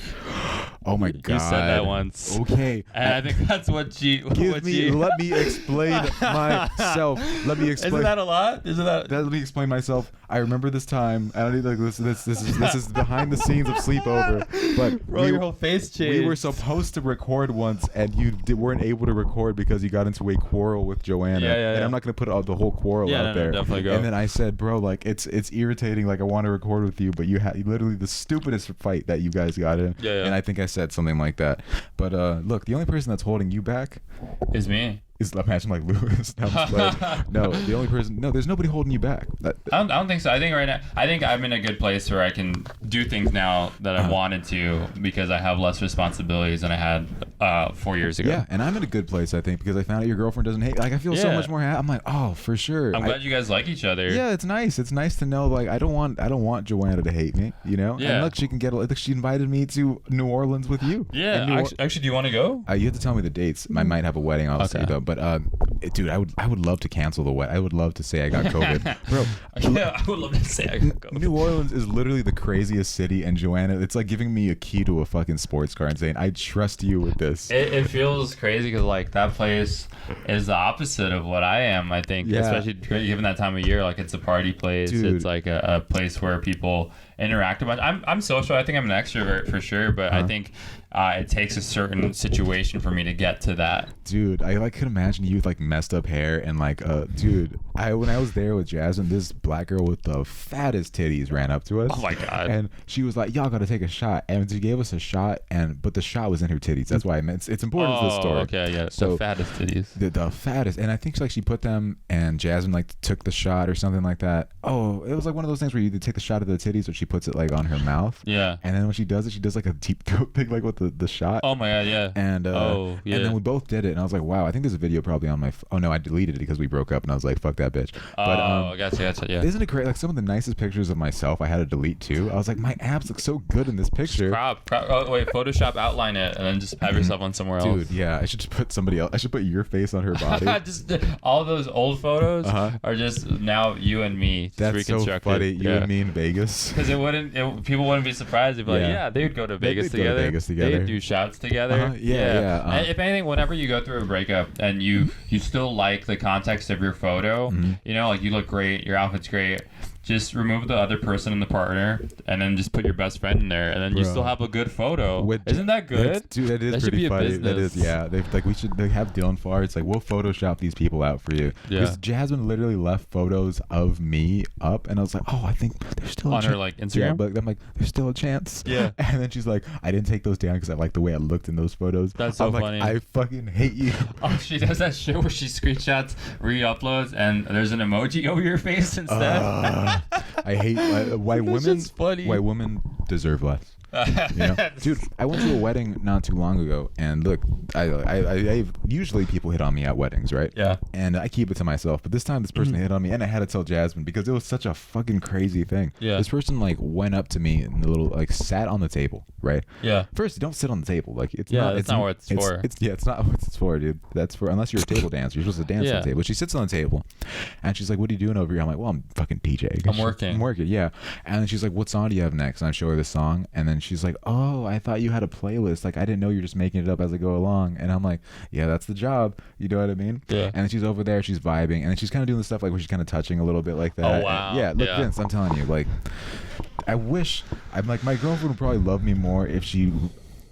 Oh my god! You said that once. Okay. And I think that's what she. Let me explain myself. Let me explain. Isn't that a lot? Let me explain myself. I remember this time. I don't need like this is behind the scenes of Sleepover. But bro, your whole face changed. We were supposed to record once, and you weren't able to record because you got into a quarrel with Joanna. Yeah. And I'm not gonna put the whole quarrel out there. No, definitely go. And then I said, bro, like it's irritating. Like I want to record with you, but you had literally the stupidest fight that you guys got in. Yeah. And I think I said something like that. But look, the only person that's holding you back is me. Imagine like Lewis. No, the only person. No, there's nobody holding you back. I don't think so. I think right now, I'm in a good place where I can do things now that I wanted to because I have less responsibilities than I had 4 years ago. Yeah, and I'm in a good place, I think, because I found out your girlfriend doesn't hate. Like I feel so much more happy. I'm like, oh, for sure. I'm glad you guys like each other. Yeah, it's nice. It's nice to know. Like I don't want Joanna to hate me. You know. Yeah. And look, she can get. She invited me to New Orleans with you. Yeah. Actually, do you want to go? You have to tell me the dates. I might have a wedding, obviously, though. But dude, I would love to cancel the wedding. I would love to say I got COVID, bro. Yeah, I would love to say I got COVID. New Orleans is literally the craziest city, and Joanna, it's like giving me a key to a fucking sports car and saying, I trust you with this. It feels crazy because like that place is the opposite of what I am, I think, especially given that time of year. Like it's a party place. Dude. It's like a place where people interact a bunch. I'm social. I think I'm an extrovert for sure, but I think it takes a certain situation for me to get to that. Dude, I like could imagine you with like messed up hair and like dude, when I was there with Jasmine, this black girl with the fattest titties ran up to us. Oh my god! And she was like, "Y'all got to take a shot." And she gave us a shot, but the shot was in her titties. That's why I meant it's important to the story. Okay, yeah. So the fattest titties. The fattest, and I think she put them, and Jasmine like took the shot or something like that. Oh, it was like one of those things where you take the shot of the titties, or she puts it like on her mouth. Yeah. And then when she does it, she does like a deep throat thing, like with the shot. Oh my god, yeah. And and then we both did it, and I was like, wow, I think there's a video probably on my. Oh no, I deleted it because we broke up, and I was like, fuck that bitch. But gotcha, yeah. Isn't it great? Like some of the nicest pictures of myself, I had to delete too. I was like, my abs look so good in this picture. Oh wait, Photoshop outline it, and then just have yourself on somewhere else. Dude, yeah, I should just put somebody else. I should put your face on her body. Just all those old photos are just now you and me. That's so funny. You and me in Vegas. Because people wouldn't be surprised. They'd be like, yeah, they would go to Vegas together. They'd do shots together. Yeah. And if anything, whenever you go through a breakup and you still like the context of your photo, you know, like you look great, your outfit's great. Just remove the other person in the partner, and then just put your best friend in there, and then you still have a good photo. Isn't that good? Dude, that is pretty funny. That is, yeah. They have Dylan Farr. It's like, we'll Photoshop these people out for you. Yeah. Because Jasmine literally left photos of me up, and I was like, oh, I think there's still on her like Instagram. Yeah, but I'm like, there's still a chance. Yeah. And then she's like, I didn't take those down because I like the way I looked in those photos. That's so funny. I fucking hate you. Oh, she does that shit where she screenshots, re-uploads, and there's an emoji over your face instead. I hate white women. White women deserve less. You know? Dude, I went to a wedding not too long ago, and look, I usually people hit on me at weddings, right? Yeah. And I keep it to myself, but this time this person hit on me, and I had to tell Jasmine because it was such a fucking crazy thing. Yeah. This person like went up to me and sat on the table, right? Yeah. First, you don't sit on the table, like it's that's not what it's for. It's not what it's for, dude. That's for unless you're a table dancer, you're supposed to dance on the table. She sits on the table, and she's like, "What are you doing over here?" I'm like, "Well, I'm fucking DJing. I'm working, yeah." And then she's like, "What song do you have next?" And I show her the song, and then she's like, "Oh, I thought you had a playlist. Like, I didn't know you're just making it up as I go along." And I'm like, "Yeah, that's the job." You know what I mean? Yeah. And then she's over there, she's vibing, and then she's kind of doing the stuff like where she's kind of touching a little bit like that. Oh wow. And, yeah. Look, Vince, I'm telling you, like, I'm like, my girlfriend would probably love me more if she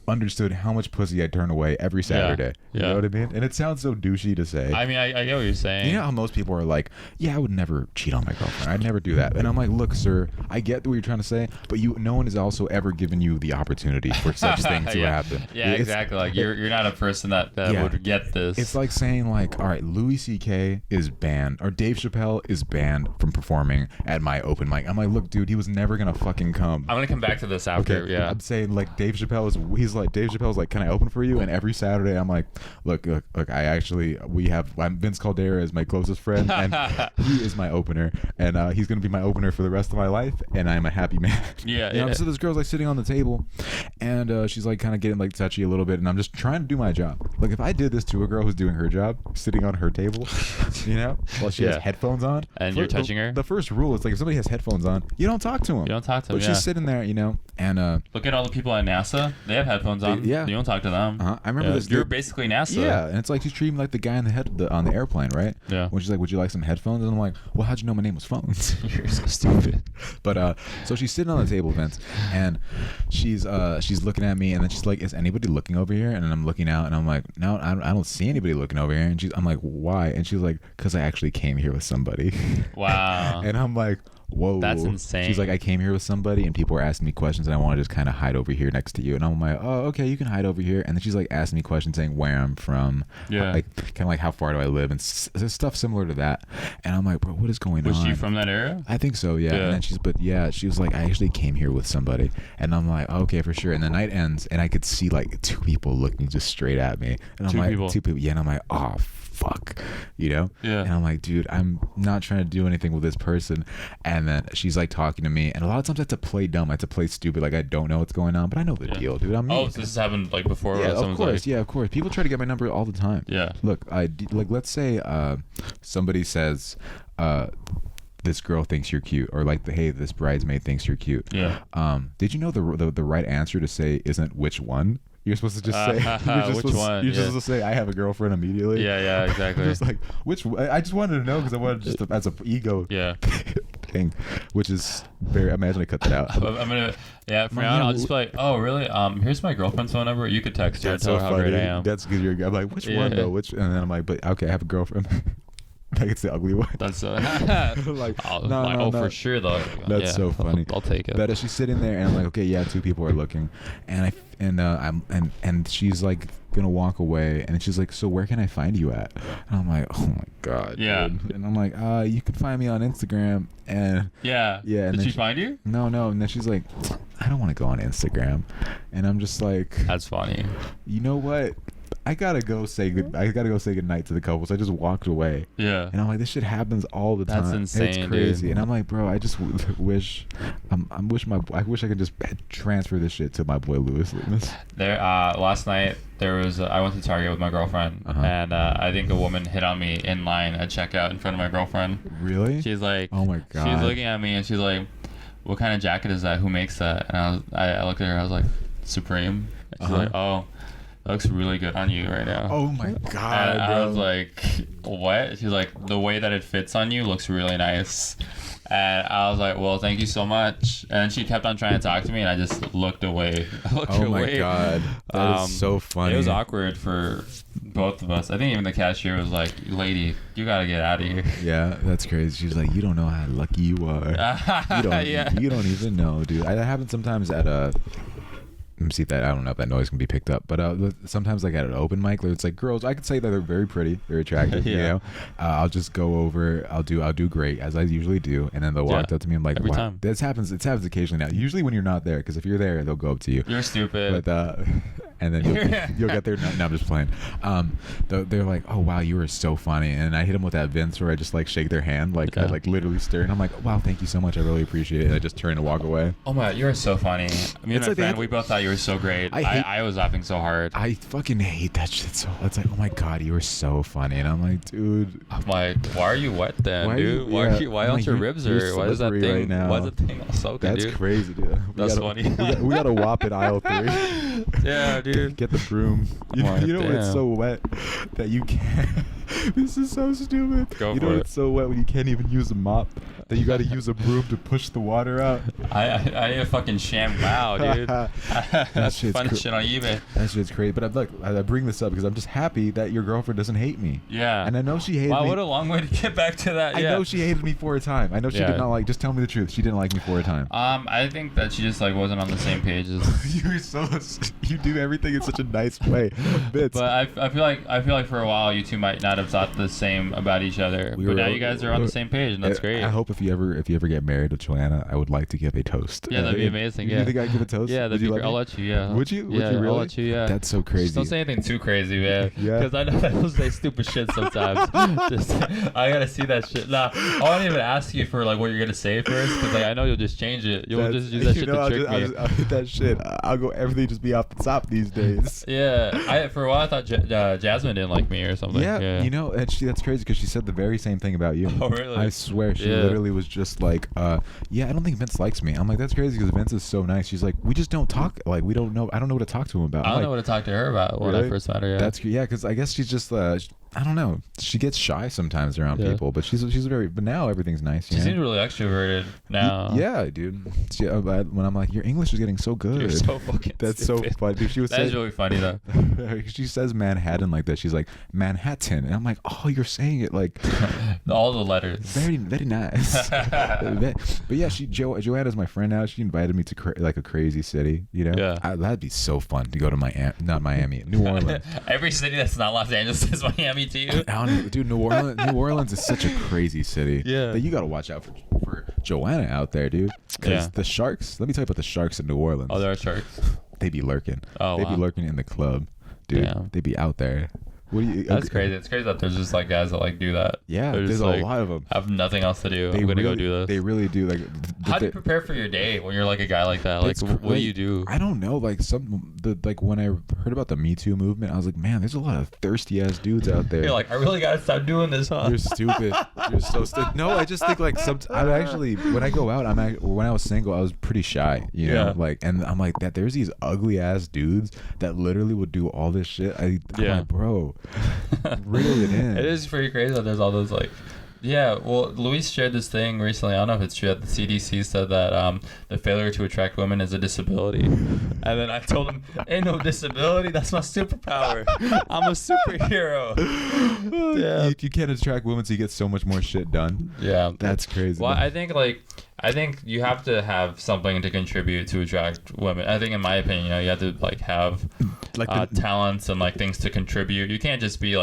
understood how much pussy I turn away every Saturday. You know what I mean? And it sounds so douchey to say. I mean, I get what you're saying. You know how most people are like, yeah, I would never cheat on my girlfriend. I'd never do that. And I'm like, look, sir, I get what you're trying to say, but no one has also ever given you the opportunity for such things to happen. Yeah, exactly. Like you're not a person that would get this. It's like saying like, all right, Louis C.K. is banned, or Dave Chappelle is banned from performing at my open mic. I'm like, look, dude, he was never gonna fucking come. I'm gonna come back to this after. Okay, yeah. I'm saying like Dave Chappelle's like, can I open for you? And every Saturday I'm like, look, I'm Vince Caldera is my closest friend, and he is my opener, and he's gonna be my opener for the rest of my life, and I'm a happy man. Yeah. So this girl's like sitting on the table, and she's like kind of getting like touchy a little bit, and I'm just trying to do my job. Like if I did this to a girl who's doing her job, sitting on her table, while she has headphones on, and you're touching her. The first rule is like if somebody has headphones on, you don't talk to them. You don't talk to them. But she's sitting there, and look at all the people at NASA. They have headphones on. You don't talk to them. I remember this. You're basically NASA. Yeah, and it's like she's treating like the guy on the airplane, right? Yeah. When she's like, "Would you like some headphones?" And I'm like, "Well, how'd you know my name was Phones?" You're so stupid. But so she's sitting on the table, Vince, and she's looking at me, and then she's like, "Is anybody looking over here?" And then I'm looking out, and I'm like, "No, I don't see anybody looking over here." And I'm like, "Why?" And she's like, "Because I actually came here with somebody." Wow. And I'm like, whoa, that's insane. She's like, I came here with somebody, and people were asking me questions, and I want to just kind of hide over here next to you. And I'm like, oh, okay, you can hide over here. And then she's like asking me questions, saying where I'm from, like kind of like how far do I live, and stuff similar to that. And I'm like, bro, what is going on? Was she from that area? I think so, yeah. And then she was like, I actually came here with somebody. And I'm like, okay, for sure. And the night ends, and I could see like two people looking just straight at me. And I'm like, two people, yeah. And I'm like, oh, fuck, Yeah. And I'm like, dude, I'm not trying to do anything with this person. And then she's like talking to me, and a lot of times I have to play dumb, I have to play stupid, like I don't know what's going on, but I know the deal, dude. I'm so this has happened like before? Yeah, of course. Yeah, of course. People try to get my number all the time. Yeah. Look, let's say somebody says, this girl thinks you're cute, or like hey, this bridesmaid thinks you're cute. Yeah. Did you know the right answer to say isn't which one? You're supposed to just say you're just supposed to say I have a girlfriend immediately. Yeah, exactly. Just like which I just wanted to know because I wanted just as an ego thing, which is very. Imagine I cut that out. I'm gonna from now on I'll just be like, oh really? Here's my girlfriend's phone number. You could text her and tell her how great I am. That's good. I'm like which one though? And then I'm like, but okay, I have a girlfriend. Like it's the ugly one. That's like no, for sure though. That's so funny. I'll take it. But she's sitting there and I'm like, okay, yeah, 2 people are looking, and I'm she's like gonna walk away, and she's like, so where can I find you at? And I'm like, oh my god. Yeah. Dude. And I'm like, you can find me on Instagram. And yeah. And did she find you? No. And then she's like, I don't want to go on Instagram. And I'm just like, that's funny. You know what? I gotta go say goodnight to the couple. So I just walked away. Yeah. And I'm like, this shit happens all the time. That's insane. It's crazy. Dude. And I'm like, bro, I just wish I wish I could just transfer this shit to my boy Luis Lemus. There, last night there was I went to Target with my girlfriend, and I think a woman hit on me in line at checkout in front of my girlfriend. Really? She's like, oh my god. She's looking at me and she's like, what kind of jacket is that? Who makes that? And I looked at her. I was like, Supreme. She's like, oh. That looks really good on you right now. Oh my god, and bro. I was like, what? She's like, the way that it fits on you looks really nice. And I was like, well, thank you so much. And she kept on trying to talk to me, and I just looked away. Oh my god, that is so funny. It was awkward for both of us. I think even the cashier was like, lady, you gotta get out of here. Yeah, that's crazy. She's like, you don't know how lucky you are. You don't even know, dude. That happens sometimes at a... Let me see if that, I don't know if that noise can be picked up, but sometimes like at an open mic, it's like girls, I could say that they're very pretty, very attractive, you know. I'll just go over, I'll do great as I usually do, and then they'll walk up to me and I'm like, wow. It happens occasionally now. Usually when you're not there, because if you're there, they'll go up to you. You're stupid. But and then you'll get there. No, I'm just playing. They're like, oh wow, you were so funny, and I hit them with that Vince where I just like shake their hand, like I like literally stare, and I'm like, wow, thank you so much, I really appreciate it. And I just turn and walk away. Oh my, you're so funny. Me and my friend, we both thought you were so great. I was laughing so hard. I fucking hate that shit. So it's like, oh my god, you were so funny, and I'm like, dude. I'm like, why are you wet then, dude? Why aren't your ribs hurt? Why is that thing? Right now. Why is that thing all soaking, That's crazy, dude. That's funny. We got a whop in aisle 3. Yeah, dude. Get the broom. You know when it's so wet that you can't. This is so stupid. Go for it. It's so wet when you can't even use a mop, that you got to use a broom to push the water out. I need a fucking sham wow, dude. That's fun shit on eBay. That shit's crazy. But I bring this up because I'm just happy that your girlfriend doesn't hate me. Yeah. And I know she hated me. Wow, what a long way to get back to that. I know she hated me for a time. I know she did not like. Just tell me the truth. She didn't like me for a time. I think that she just like wasn't on the same page as. You do everything in such a nice way. Bits. But I feel like for a while you two might not have thought the same about each other. But now you guys are on the same page, and that's great. I hope if you ever get married to Joanna, I would like to give a toast. Yeah, that'd be amazing. Yeah. You think I'd give a toast? Yeah, that'd be great. I'll let you. Yeah. Would you? Yeah, would you really? I'll let you. Yeah. That's so crazy. Just don't say anything too crazy, man. Yeah. Because I know that you'll say stupid shit sometimes. I gotta see that shit. Nah, I won't even ask you for like what you're gonna say first, because like I know you'll just change it. You'll just use that shit to trick me. I'll hit that shit. I'll go everything just be off the top these days. Yeah. For a while I thought Jasmine didn't like me or something. Yeah. You know, and that's crazy because she said the very same thing about you. Oh really? I swear she literally was just like, yeah, I don't think Vince likes me. I'm like, that's crazy because Vince is so nice. She's like, we just don't talk. Like we don't know. I don't know what to talk to him about. I don't know what to talk to her about when I first met her. Yeah. That's because I guess she's just I don't know. She gets shy sometimes around people, but she's very. But now everything's nice. She seems really extroverted now. Yeah, dude. When I'm like, your English is getting so good. You're so fucking. That's stupid. so funny. Dude, she was. That's really funny though. She says Manhattan like that. She's like Manhattan, and I'm like, oh, you're saying it like all the letters. Very, very nice. But yeah, Joanna's my friend now. She invited me to like a crazy city. You know, that'd be so fun to go to Miami, New Orleans. Every city that's not Los Angeles is Miami to you. Dude, New Orleans is such a crazy city. Yeah, that you got to watch out for Joanna out there, dude. Because the sharks. Let me tell you about the sharks in New Orleans. Oh, there are sharks. They be lurking. Oh, they be lurking in the club, dude. Damn. They be out there. That's crazy. It's crazy that there's just like guys that like do that. Yeah, there's a lot of them. Have nothing else to do. I'm gonna go do this. They really do. Like, how do you prepare for your day when you're like a guy like that? Like, what do you do? I don't know. Like when I heard about the Me Too movement, I was like, man, there's a lot of thirsty ass dudes out there. You're like, I really gotta stop doing this, huh? You're stupid. You're so stupid. No, I just think like I actually when I go out, when I was single, I was pretty shy. You know, like, and I'm like that. There's these ugly ass dudes that literally would do all this shit. I'm like, bro. Reel it in. It is pretty crazy that there's all those like Yeah, well, Luis shared this thing recently. I don't know if it's true that the CDC said that the failure to attract women is a disability. And then I told him, ain't no disability. That's my superpower. I'm a superhero. Yeah. You can't attract women, so you get so much more shit done. Yeah. That's crazy. Well, I think you have to have something to contribute to attract women. I think, in my opinion, you have to have talents and things to contribute. You can't just be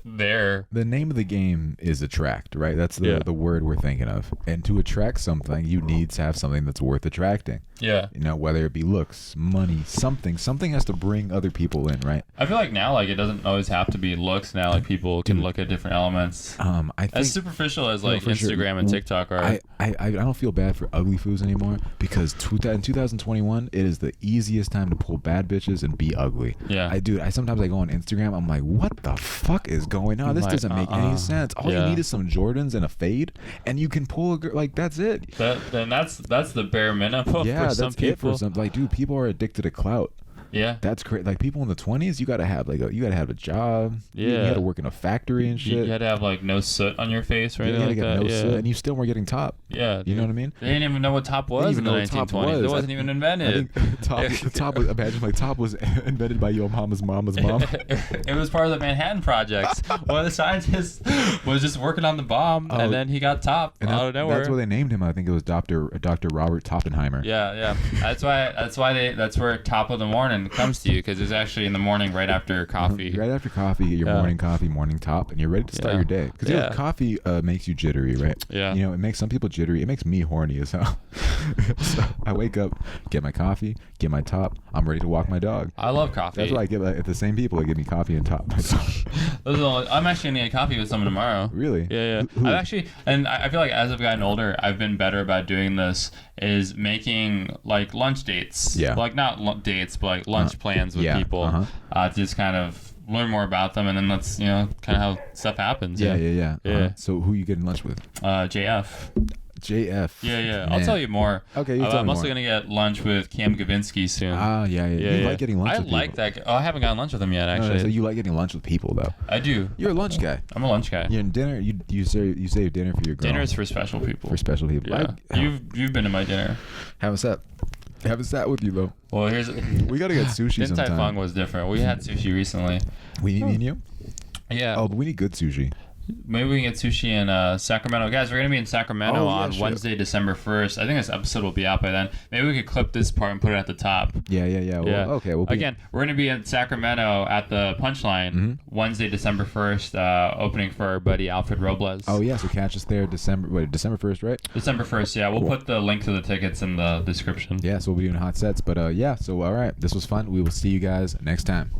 there. The name of the game is attract, right? That's the word we're thinking of. And to attract something, you need to have something that's worth attracting. Yeah. Whether it be looks, money, something has to bring other people in, right? I feel like now, it doesn't always have to be looks. Now, people can look at different elements. I think, as superficial as Instagram and TikTok are. I don't feel bad for ugly foos anymore, because in 2021 it is the easiest time to pull bad bitches and be ugly. Yeah. I sometimes go on Instagram, I'm like, what the fuck is going on? This doesn't make any sense. All you need is some Jordans and a fade, and you can pull a girl. That's it. Then that's the bare minimum for some people. Dude, people are addicted to clout. Yeah, that's crazy. People in the 20s, you gotta have a job. Yeah, you gotta work in a factory and shit. You gotta have no soot on your face, right? You gotta get no soot, and you still weren't getting top. Yeah, you know what I mean. They didn't even know what top was in the 1920s. It wasn't even invented. I think top was, imagine top was invented by your mama's mom. It was part of the Manhattan Project. One of the scientists was just working on the bomb, and then he got top out of nowhere. That's why they named him. I think it was Dr. Robert Oppenheimer. Yeah. That's where top of the morning comes to you, because it's actually in the morning right after coffee. Right after coffee, you get your morning coffee, morning top, and you're ready to start your day. Because coffee makes you jittery, right? Yeah. It makes some people jittery. It makes me horny as hell. So I wake up, get my coffee, get my top. I'm ready to walk my dog. I love coffee. That's why I get the same people that give me coffee and top. I'm actually gonna get coffee with someone tomorrow. Really? Yeah. I feel like as I've gotten older, I've been better about doing this. Is making lunch dates. Yeah. Not dates, but lunch plans with people. To just kind of learn more about them, and then that's kind of how stuff happens. Yeah. So who you getting lunch with? JF. Yeah. I'll tell you more. Okay, I'm also gonna get lunch with Cam Gavinsky soon. Yeah. You like getting lunch with people. I like that. I haven't gotten lunch with him yet, actually. So you like getting lunch with people, though? I do. You're a lunch guy. I'm a lunch guy. You're in dinner. You save dinner for your girl. Dinner is for special people. Yeah. You've been to my dinner. Haven't sat with you though. Well, we gotta get sushi sometime. Din Tai Fung was different. We had sushi recently. We need you. Yeah. Oh, but we need good sushi. Maybe we can get sushi in Sacramento. Guys, we're going to be in Sacramento on Wednesday, December 1st. I think this episode will be out by then. Maybe we could clip this part and put it at the top. Yeah. Well, okay. Again, we're going to be in Sacramento at the Punchline Wednesday, December 1st, opening for our buddy Alfred Robles. Oh, yeah. So catch us there December 1st, right? December 1st, yeah. We'll put the link to the tickets in the description. Yeah, so we'll be doing hot sets. But, so, all right. This was fun. We will see you guys next time.